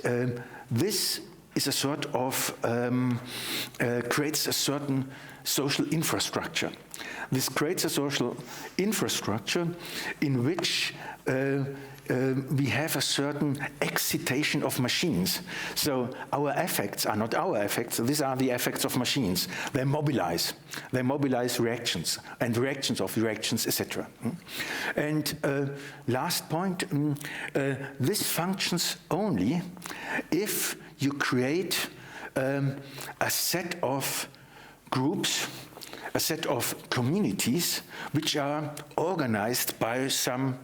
this is a sort of, creates a certain social infrastructure. This creates a social infrastructure in which we have a certain excitation of machines. So our affects are not our affects, these are the affects of machines. They mobilize reactions and reactions of reactions, etc. And last point, this functions only if you create a set of groups, a set of communities which are organized by some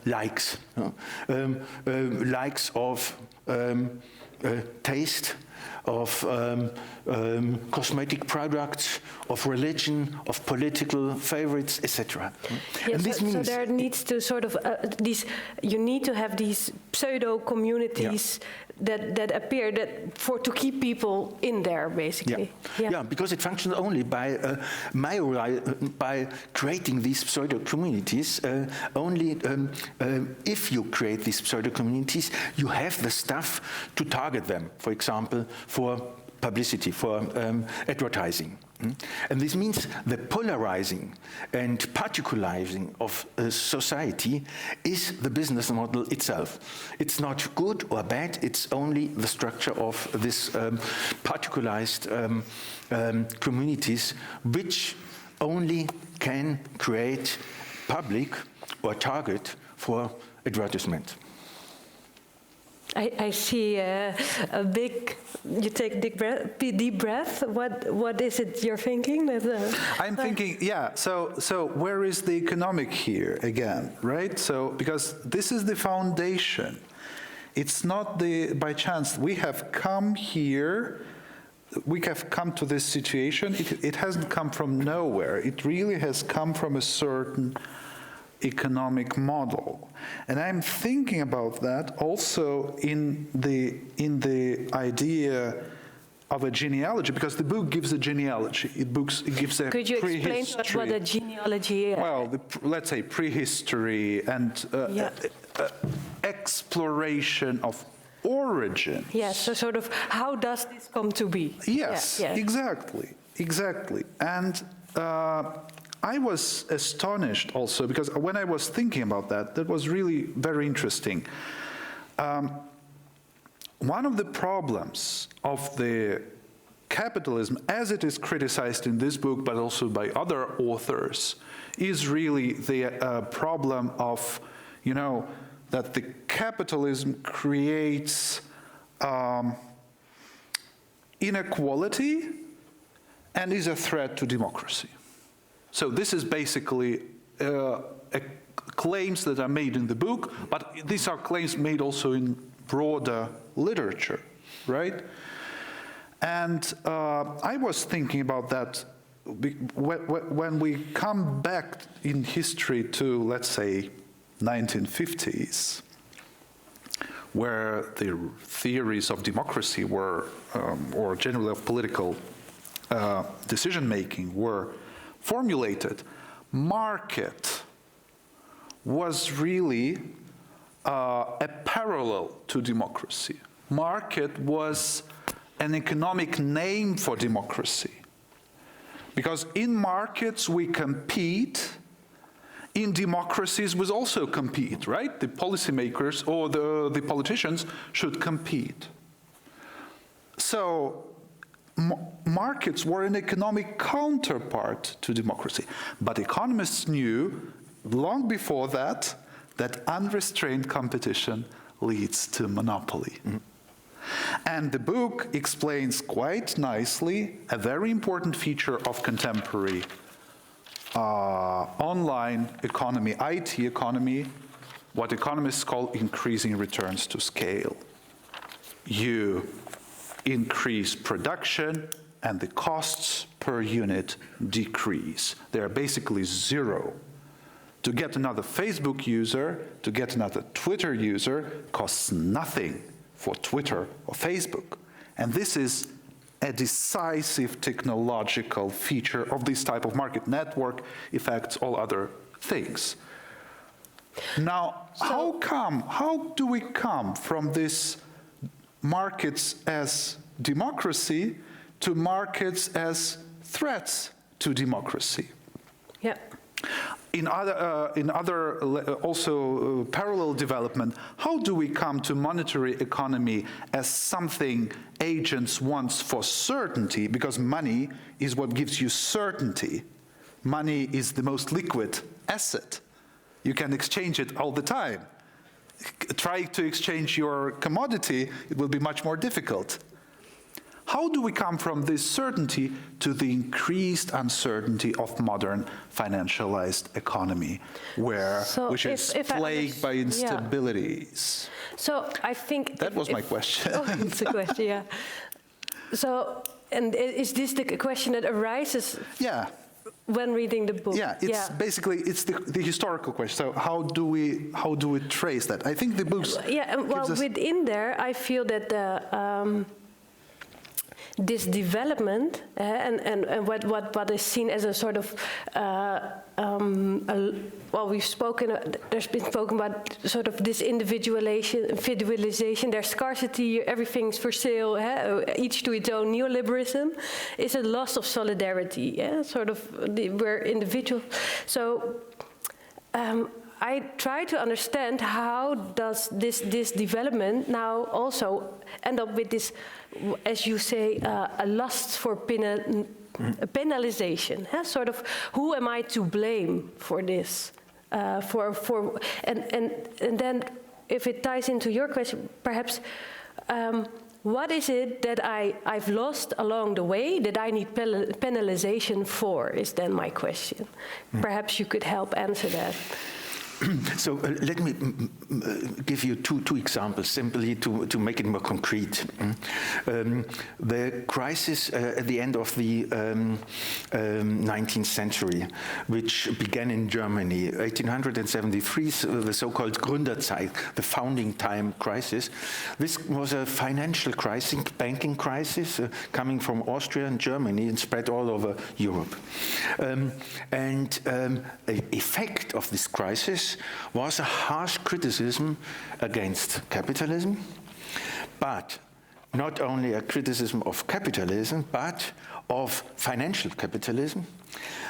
likes, likes of taste, of cosmetic products, of religion, of political favorites, etc. Yeah, And this means so there needs to sort of you need to have these pseudo communities that appear to keep people in there, basically. Yeah, because it functions only by by creating these pseudo communities. Only if you create these pseudo communities, you have the stuff to target them. For example, for publicity, for advertising. And this means the polarizing and particularizing of society is the business model itself. It's not good or bad, it's only the structure of this particularized communities which only can create public or target for advertisement. I see a big. You take deep breath. What is it you're thinking? I'm thinking, So where is the economic here again, right? So because this is the foundation. It's not by chance. We have come here. We have come to this situation. It hasn't come from nowhere. It really has come from a certain economic model. And I'm thinking about that also in the idea of a genealogy, because the book gives a genealogy. It gives a Could you explain to us what a genealogy is? Well, let's say prehistory and exploration of origin. Yes, so sort of how does this come to be? Yes, exactly. And I was astonished also, because when I was thinking about that was really very interesting. One of the problems of the capitalism, as it is criticized in this book, but also by other authors, is really the problem of, that the capitalism creates inequality and is a threat to democracy. So this is basically claims that are made in the book, but these are claims made also in broader literature, right? And I was thinking about that when we come back in history to, let's say, 1950s, where the theories of democracy were, or generally of political decision-making were formulated, market was really a parallel to democracy. Market was an economic name for democracy. Because in markets we compete, in democracies we also compete, right? The policymakers or the politicians should compete. So markets were an economic counterpart to democracy. But economists knew long before that unrestrained competition leads to monopoly. Mm-hmm. And the book explains quite nicely a very important feature of contemporary online economy, IT economy, what economists call increasing returns to scale. You increase production and the costs per unit decrease. They are basically zero. To get another Facebook user, to get another Twitter user costs nothing for Twitter or Facebook. And this is a decisive technological feature of this type of market network effects, all other things. Now, how do we come from this markets as democracy to markets as threats to democracy? Yeah. In other also parallel development, how do we come to monetary economy as something agents want for certainty? Because money is what gives you certainty. Money is the most liquid asset. You can exchange it all the time. Try to exchange your commodity, it will be much more difficult. how do we come from this certainty to the increased uncertainty of modern financialized economy, which is plagued by instabilities? So I think that was my question. Oh, it's a question, yeah. So, and is this the question that arises? Yeah. When reading the book? Yeah, it's basically the historical question. So how do we trace that? I think the books. Yeah, well, within there, I feel that this development and what is seen as a sort of well, there's been spoken about sort of this individualization, there's scarcity, everything's for sale, each to its own. Neoliberalism is a loss of solidarity, sort of we're individual. So I try to understand how does this development now also end up with this, as you say, a lust for penalization. Sort of, who am I to blame for this? And then, if it ties into your question, perhaps, what is it that I've lost along the way that I need penalization for? Is then my question. Perhaps you could help answer that. So let me give you two examples, simply to make it more concrete. The crisis at the end of the 19th century, which began in Germany, 1873, the so-called Gründerzeit, the founding time crisis. This was a financial crisis, banking crisis, coming from Austria and Germany and spread all over Europe. An effect of this crisis was a harsh criticism against capitalism, but not only a criticism of capitalism, but of financial capitalism,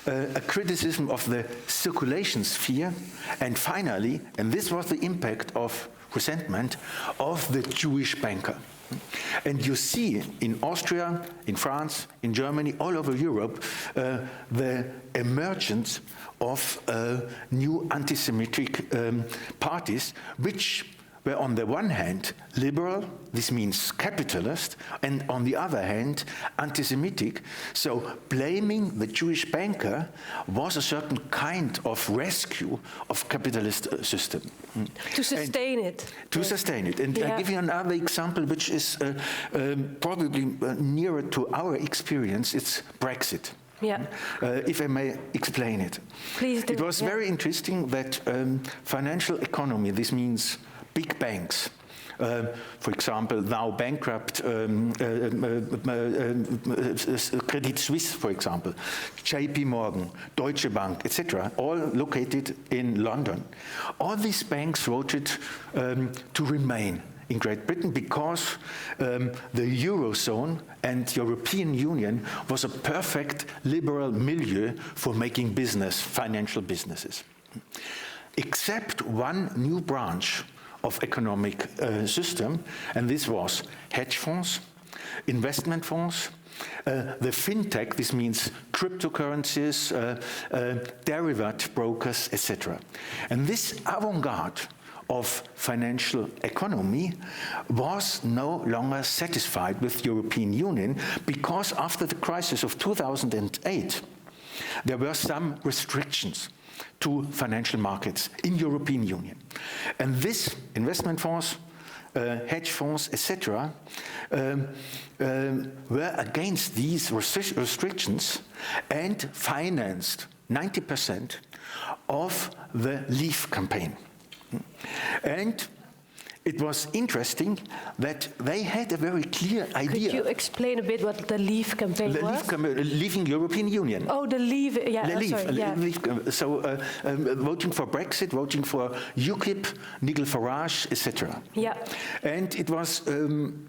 a criticism of the circulation sphere, and finally, and this was the impact of resentment, of the Jewish banker. And you see in Austria, in France, in Germany, all over Europe, the emergence of new anti-Semitic parties, which were on the one hand liberal, this means capitalist, and on the other hand anti-Semitic. So blaming the Jewish banker was a certain kind of rescue of capitalist system. To sustain it. To sustain it. And I'll give you another example which is probably nearer to our experience. It's Brexit. Yeah. If I may explain it. Please do. It was very interesting that financial economy, this means big banks, for example, now bankrupt Credit Suisse, for example, JP Morgan, Deutsche Bank, etc., all located in London. All these banks voted to remain in Great Britain because the Eurozone and European Union was a perfect liberal milieu for making business, financial businesses. Except one new branch of economic system, and this was hedge funds, investment funds, the fintech, this means cryptocurrencies, derivative brokers, etc. And this avant-garde of financial economy was no longer satisfied with European Union because after the crisis of 2008, there were some restrictions to financial markets in European Union. And this investment funds, hedge funds, etc., were against these restrictions and financed 90% of the Leave campaign. And it was interesting that they had a very clear idea. Could you explain a bit what the Leave campaign was? Leaving European Union. Oh, the Leave, yeah. So voting for Brexit, voting for UKIP, Nigel Farage, etc. Yeah. And it was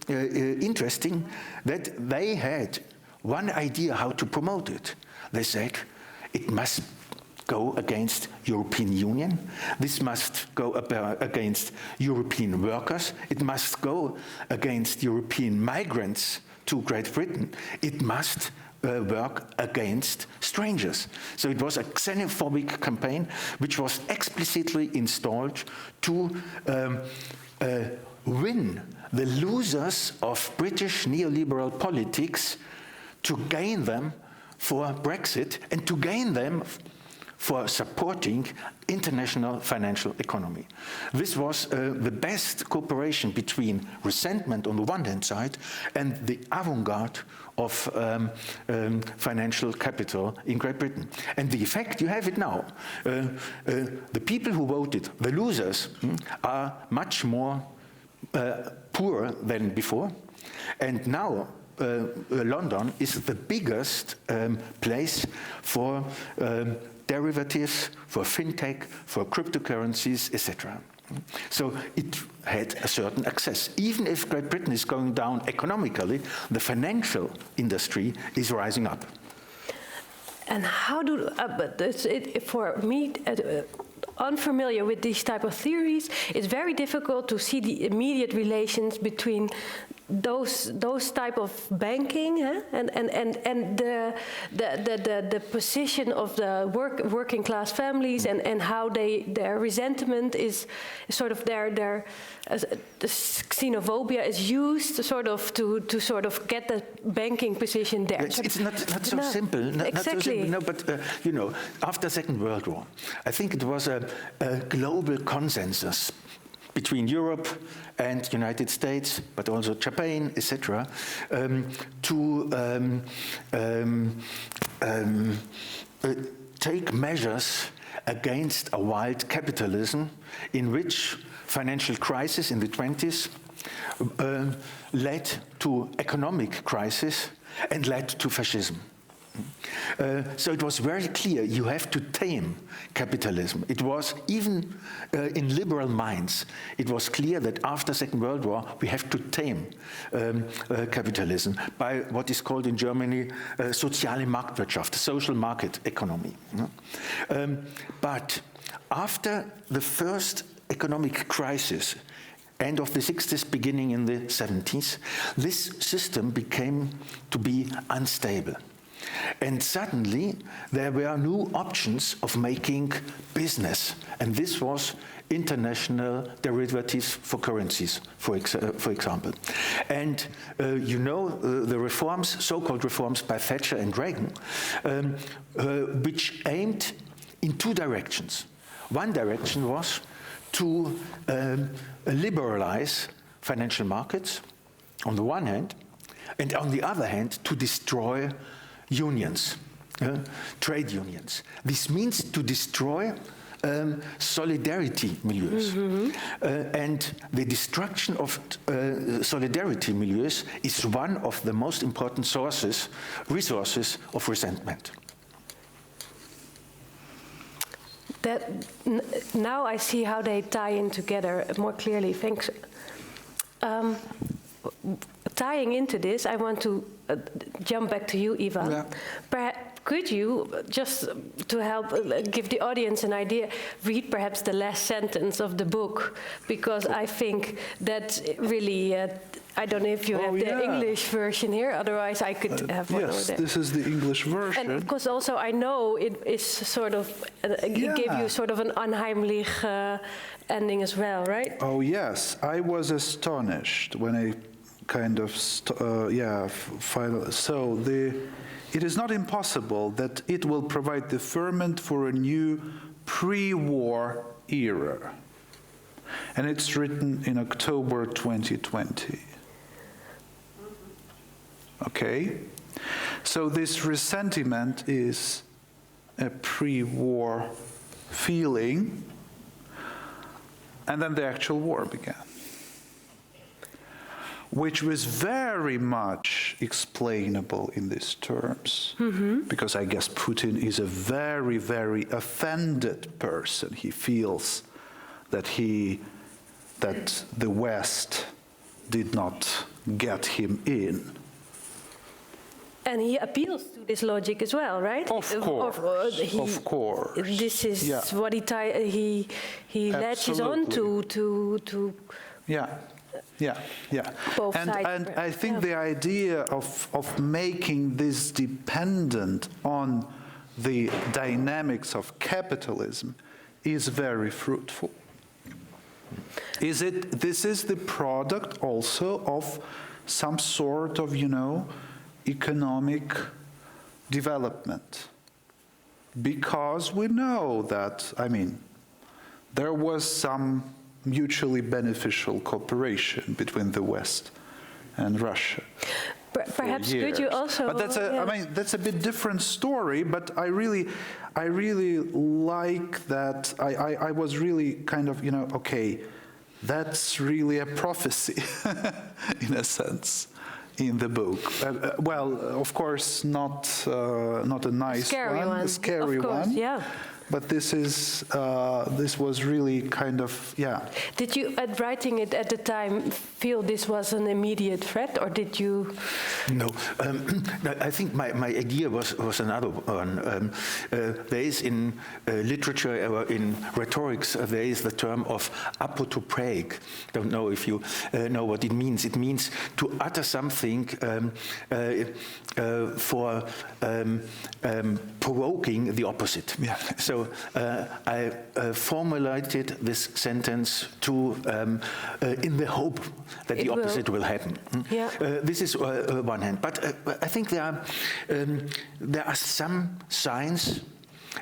interesting that they had one idea how to promote it. They said it must go against European Union. This must go against European workers. It must go against European migrants to Great Britain. It must work against strangers. So it was a xenophobic campaign which was explicitly installed to win the losers of British neoliberal politics to gain them for Brexit and to gain them for supporting international financial economy. This was the best cooperation between resentment on the one hand side and the avant-garde of financial capital in Great Britain. And the effect, you have it now. The people who voted, the losers, are much more poorer than before. And now London is the biggest place for derivatives, for fintech, for cryptocurrencies, etc. So it had a certain access. Even if Great Britain is going down economically, the financial industry is rising up. And how do, but for me, unfamiliar with these type of theories, it's very difficult to see the immediate relations between those type of banking and the position of the working class families and how their resentment is sort of their the xenophobia is used sort of to sort of get the banking position there. It's not so simple. Exactly. Not so simple. No, but you know, after Second World War, I think it was a global consensus between Europe and United States, but also Japan, etc., to take measures against a wild capitalism in which financial crisis in the 20s led to economic crisis and led to fascism. So it was very clear you have to tame capitalism. It was even in liberal minds, it was clear that after Second World War we have to tame capitalism by what is called in Germany soziale Marktwirtschaft, social market economy. But after the first economic crisis, end of the 60s, beginning in the 70s, this system became to be unstable. And suddenly there were new options of making business, and this was international derivatives for currencies, for example. And you know the reforms, so-called reforms by Thatcher and Reagan, which aimed in two directions. One direction was to liberalize financial markets on the one hand, and on the other hand to destroy unions, trade unions. This means to destroy solidarity milieux. And the destruction of solidarity milieux is one of the most important resources of resentment. Now I see how they tie in together more clearly. Thanks. Tying into this, I want to jump back to you, Ivan. Yeah. Perhaps could you, just to help give the audience an idea, read perhaps the last sentence of the book? Because I think that really, I don't know if you have the English version here, otherwise I could have one over there. Yes, this is the English version. And because also I know it is sort of, it gave you sort of an unheimlich ending as well, right? Oh yes, I was astonished when I kind of, it is not impossible that it will provide the ferment for a new pre-war era. And it's written in October 2020. Okay? So this resentment is a pre-war feeling, and then the actual war began, which was very much explainable in these terms. Because I guess Putin is a very, very offended person. He feels that the West did not get him in. And he appeals to this logic as well, right? Of course, of course. This is what he latches on to. Yeah. Both and sides. I think the idea of making this dependent on the dynamics of capitalism is very fruitful. This is the product also of some sort of, economic development. Because we know that, there was some mutually beneficial cooperation between the West and Russia. Perhaps could you also... But that's a bit different story, but I really like that. I was really kind of, okay, that's really a prophecy, in a sense, in the book. Well, of course, not a nice one, a scary one. Yeah. But this was really kind of, yeah. Did you, at writing it at the time, feel this was an immediate threat, or did you? No, I think my idea was another one. There is in literature, or in rhetorics, there is the term of apotopraic. Don't know if you know what it means. It means to utter something for provoking the opposite. Yeah. So I formulated this sentence to in the hope that the opposite will happen. Yeah. This is one hand, but I think there are some signs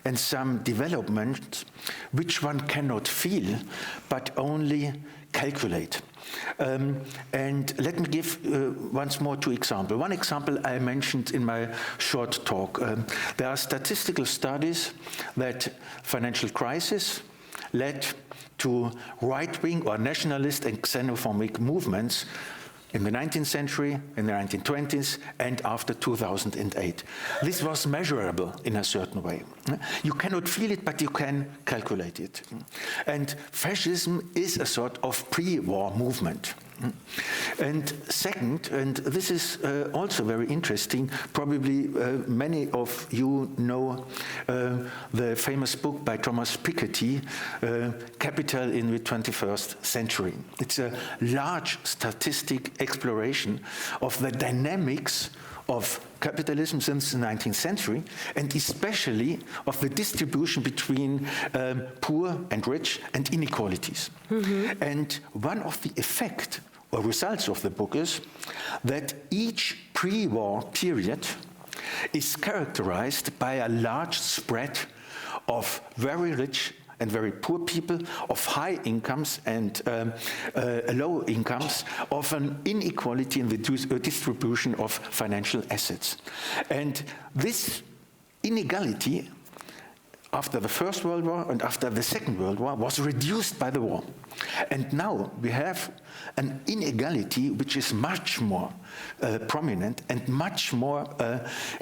and some developments which one cannot feel, but only calculate. And let me give once more two examples. One example I mentioned in my short talk. There are statistical studies that financial crisis led to right-wing or nationalist and xenophobic movements in the 19th century, in the 1920s, and after 2008. This was measurable in a certain way. You cannot feel it, but you can calculate it. And fascism is a sort of pre-war movement. And second, and this is also very interesting, probably many of you know the famous book by Thomas Piketty, Capital in the 21st Century. It's a large statistic exploration of the dynamics of capitalism since the 19th century, and especially of the distribution between poor and rich and inequalities. Mm-hmm. And one of the effects or results of the book is that each pre-war period is characterized by a large spread of very rich and very poor people, of high incomes and low incomes, of an inequality in the distribution of financial assets. And this inequality, after the First World War and after the Second World War, was reduced by the war. And now we have an inequality which is much more prominent and much more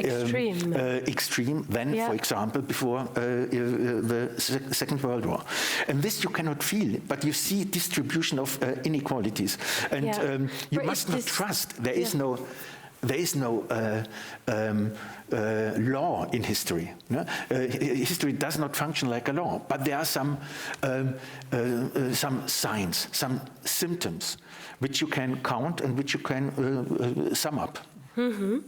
extreme than, for example, before the Second World War. And this you cannot feel, but you see distribution of inequalities. And you must not trust. There is no law in history. No? History does not function like a law, but there are some signs, some symptoms, which you can count and which you can sum up. Mm-hmm.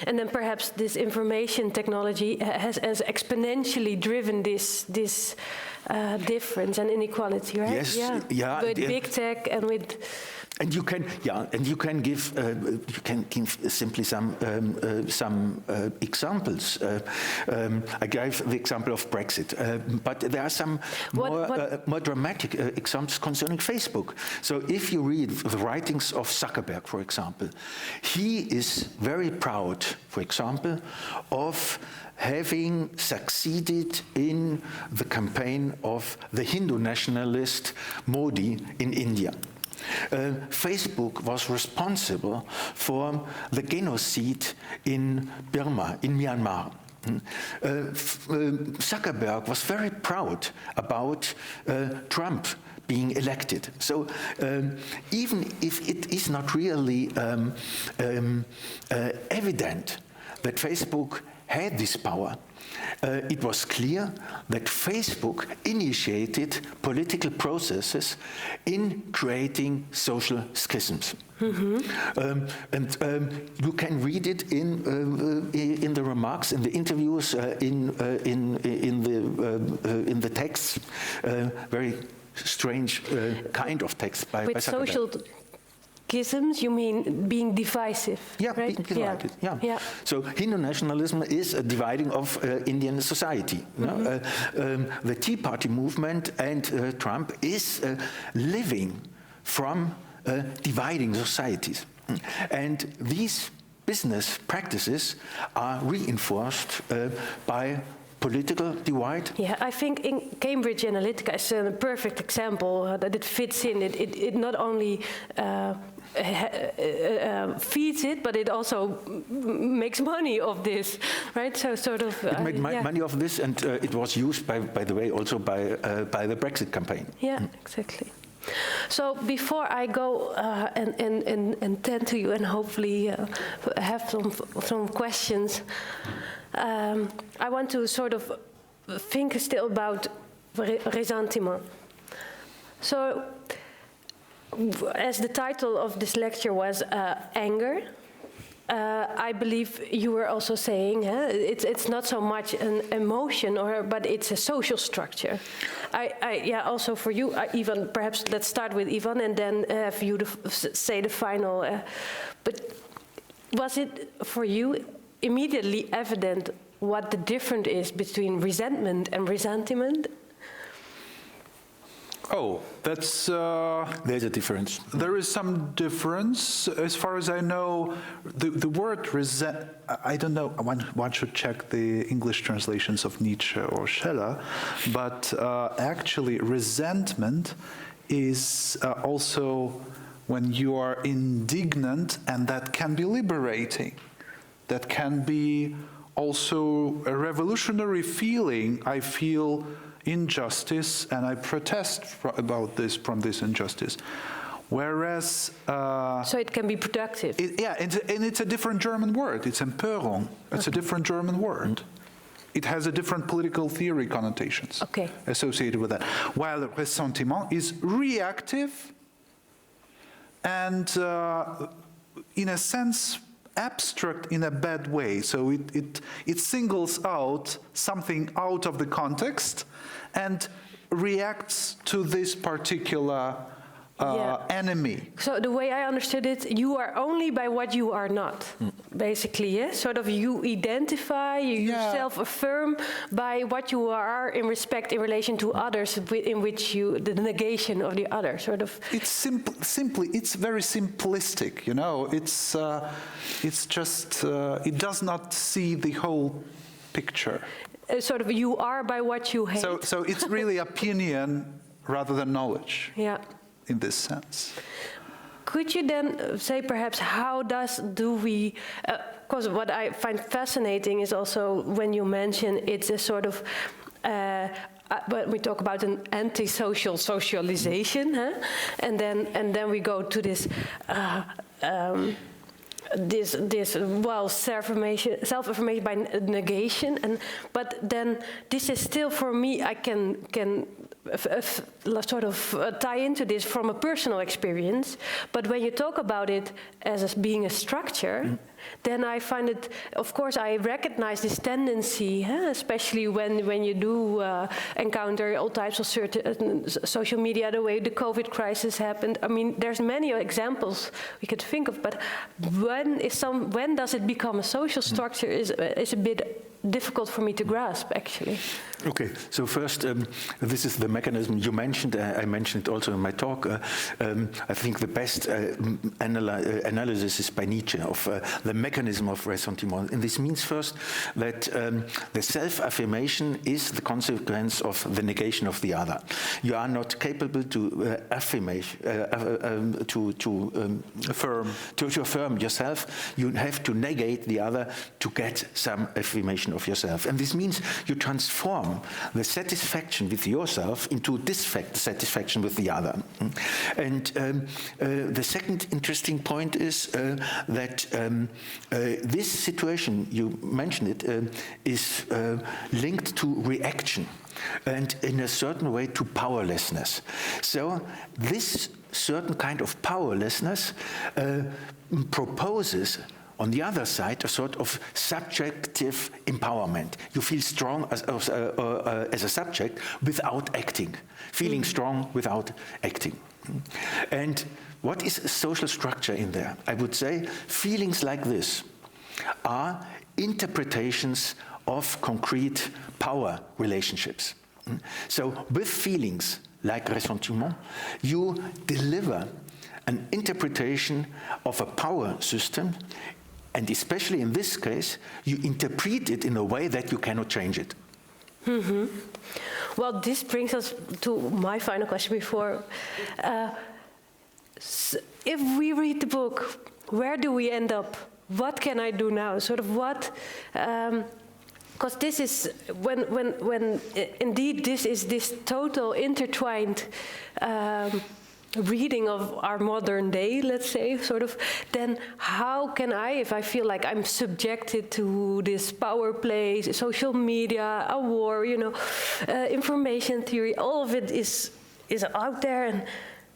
And then perhaps this information technology has exponentially driven this difference and inequality, right? Yes, yeah. With big tech and with. And you can, you can give simply some examples. I gave the example of Brexit, but there are some more dramatic examples concerning Facebook. So if you read the writings of Zuckerberg, for example, he is very proud, for example, of having succeeded in the campaign of the Hindu nationalist Modi in India. Facebook was responsible for the genocide in Burma, in Myanmar. Zuckerberg was very proud about Trump being elected. So even if it is not really evident that Facebook had this power, it was clear that Facebook initiated political processes in creating social schisms. Mm-hmm. You can read it in the remarks, in the interviews, in the texts, very strange kind of text by Zuckerberg. Social schisms, you mean being divisive? Yeah, right? being divided. Yeah. So Hindu nationalism is a dividing of Indian society. The Tea Party movement and Trump is living from dividing societies, and these business practices are reinforced by political divide. Yeah, I think in Cambridge Analytica is a perfect example that it fits in. It not only feeds it, but it also makes money of this, right? So sort of. It made money of this, and it was used, by the way, also by the Brexit campaign. Yeah, exactly. So before I go and tend to you and hopefully have some questions, I want to sort of think still about ressentiment. So, as the title of this lecture was anger, I believe you were also saying it's not so much an emotion, but it's a social structure. Also for you, Ivan. Perhaps let's start with Ivan, and then have you say the final. But was it for you immediately evident what the difference is between resentment and ressentiment? Oh, that's... There's a difference. There is some difference. As far as I know, the word I don't know, one should check the English translations of Nietzsche or Schiller, but actually resentment is also when you are indignant, and that can be liberating. That can be also a revolutionary feeling. I feel injustice, and I protest from this injustice. Whereas... so it can be productive. And it's a different German word. It's Empörung. It's a different German word. It has a different political theory connotations associated with that. While ressentiment is reactive and, in a sense, abstract in a bad way. So it singles out something out of the context and reacts to this particular enemy. So the way I understood it, you are only by what you are not, basically. Yeah? Sort of you identify, you self-affirm by what you are in relation to others, in which the negation of the other, sort of. It's it's very simplistic, you know. It's just, it does not see the whole picture. Sort of you are by what you hate. So it's really opinion rather than knowledge. Yeah. In this sense. Could you then say perhaps how do we, because what I find fascinating is also when you mention it's a sort of, but we talk about an antisocial socialization, and then we go to this self-affirmation by negation, but then this is still for me, I can sort of tie into this from a personal experience, but when you talk about it as being a structure, then I find it, of course, I recognize this tendency, especially when you do encounter all types of social media, the way the COVID crisis happened. I mean, there's many examples we could think of, but when does it become a social structure is a bit difficult for me to grasp, actually. Okay, so first, this is the mechanism you mentioned. I mentioned it also in my talk. I think the best analysis is by Nietzsche of the mechanism of ressentiment. And this means first that the self-affirmation is the consequence of the negation of the other. You are not capable to affirm yourself. You have to negate the other to get some affirmation of yourself. And this means you transform the satisfaction with yourself into dissatisfaction with the other. And the second interesting point is that this situation, you mentioned it, is linked to reaction and in a certain way to powerlessness. So this certain kind of powerlessness proposes on the other side, a sort of subjective empowerment. You feel strong as a subject without acting, feeling strong without acting. And what is social structure in there? I would say feelings like this are interpretations of concrete power relationships. So with feelings like ressentiment, you deliver an interpretation of a power system, and especially in this case, you interpret it in a way that you cannot change it. Mm-hmm. Well, this brings us to my final question before. If we read the book, where do we end up? What can I do now? Sort of what... Because this is, when indeed this is this total intertwined reading of our modern day, let's say, sort of, then how can I, if I feel like I'm subjected to this power play, social media, a war, you know, information theory, all of it is out there, and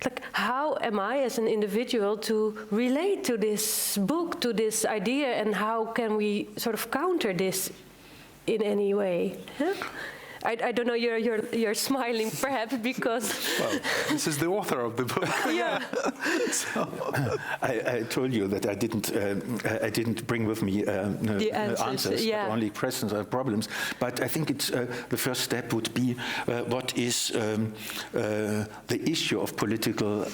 like, how am I as an individual to relate to this book, to this idea, and how can we sort of counter this in any way? Huh? I don't know. You're smiling, perhaps because. Well, this is the author of the book. Yeah. So, I told you that I didn't bring with me the answers, but only questions or problems. But I think it's the first step would be what is the issue of political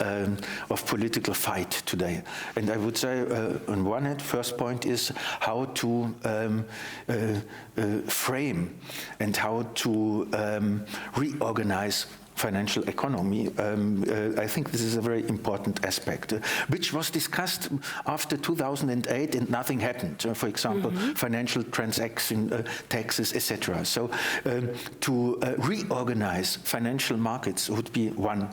fight today. And I would say on one hand, first point is how to frame and how to reorganize financial economy. I think this is a very important aspect, which was discussed after 2008 and nothing happened. For example, financial transaction taxes, etc. So to reorganize financial markets would be one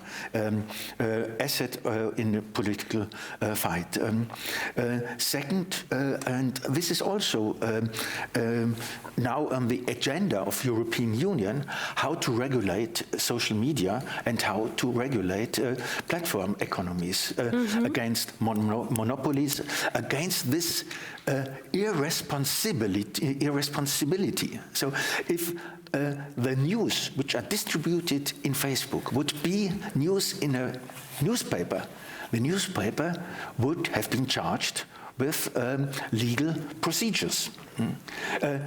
asset in the political fight. Second, and this is also now on the agenda of European Union, how to regulate social media and how to regulate platform economies against monopolies, against this irresponsibility. So if the news which are distributed in Facebook would be news in a newspaper, the newspaper would have been charged with legal procedures.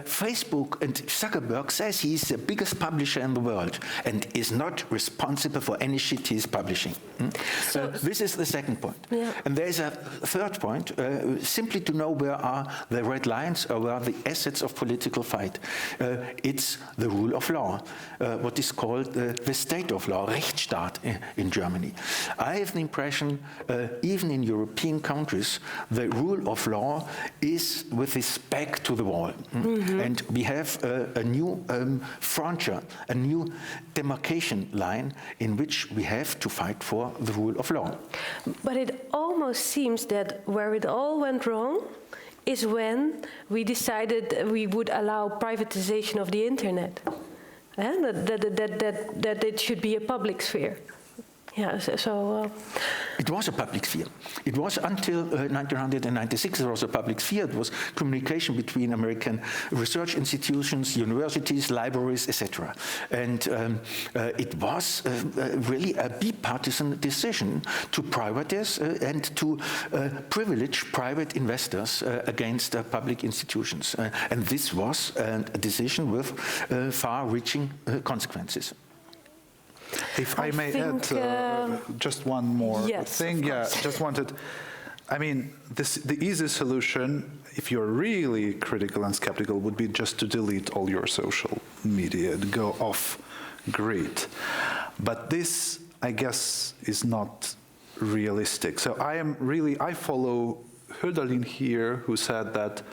Facebook and Zuckerberg says he's the biggest publisher in the world and is not responsible for any shit he's publishing. So this is the second point. Yeah. And there's a third point, simply to know where are the red lines or where are the assets of political fight. It's the rule of law, what is called the state of law, Rechtsstaat in Germany. I have the impression, even in European countries, the rule of law is with respect to the wall. And we have a new frontier, a new demarcation line in which we have to fight for the rule of law. But it almost seems that where it all went wrong is when we decided we would allow privatization of the internet, and that it should be a public sphere. Yeah, it was a public sphere. It was until 1996 there was a public sphere. It was communication between American research institutions, universities, libraries, etc. And it was really a bipartisan decision to privatize and to privilege private investors against public institutions. And this was a decision with far-reaching consequences. If I may add just one more thing, just wanted, I mean, the easy solution, if you're really critical and skeptical, would be just to delete all your social media, to go off grid. But this, I guess, is not realistic. So I follow Hölderlin here, who said that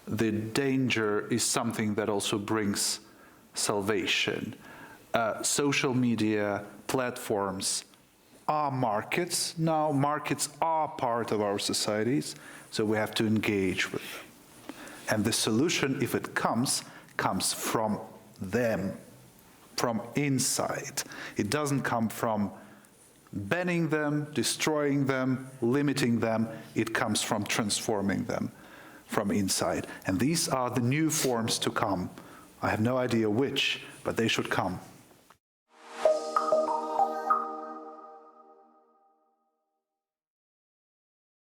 the danger is something that also brings salvation. Social media platforms are markets now. Markets are part of our societies, so we have to engage with them. And the solution, if it comes from them, from inside. It doesn't come from banning them, destroying them, limiting them. It comes from transforming them. from inside. And these are the new forms to come. I have no idea which, but they should come.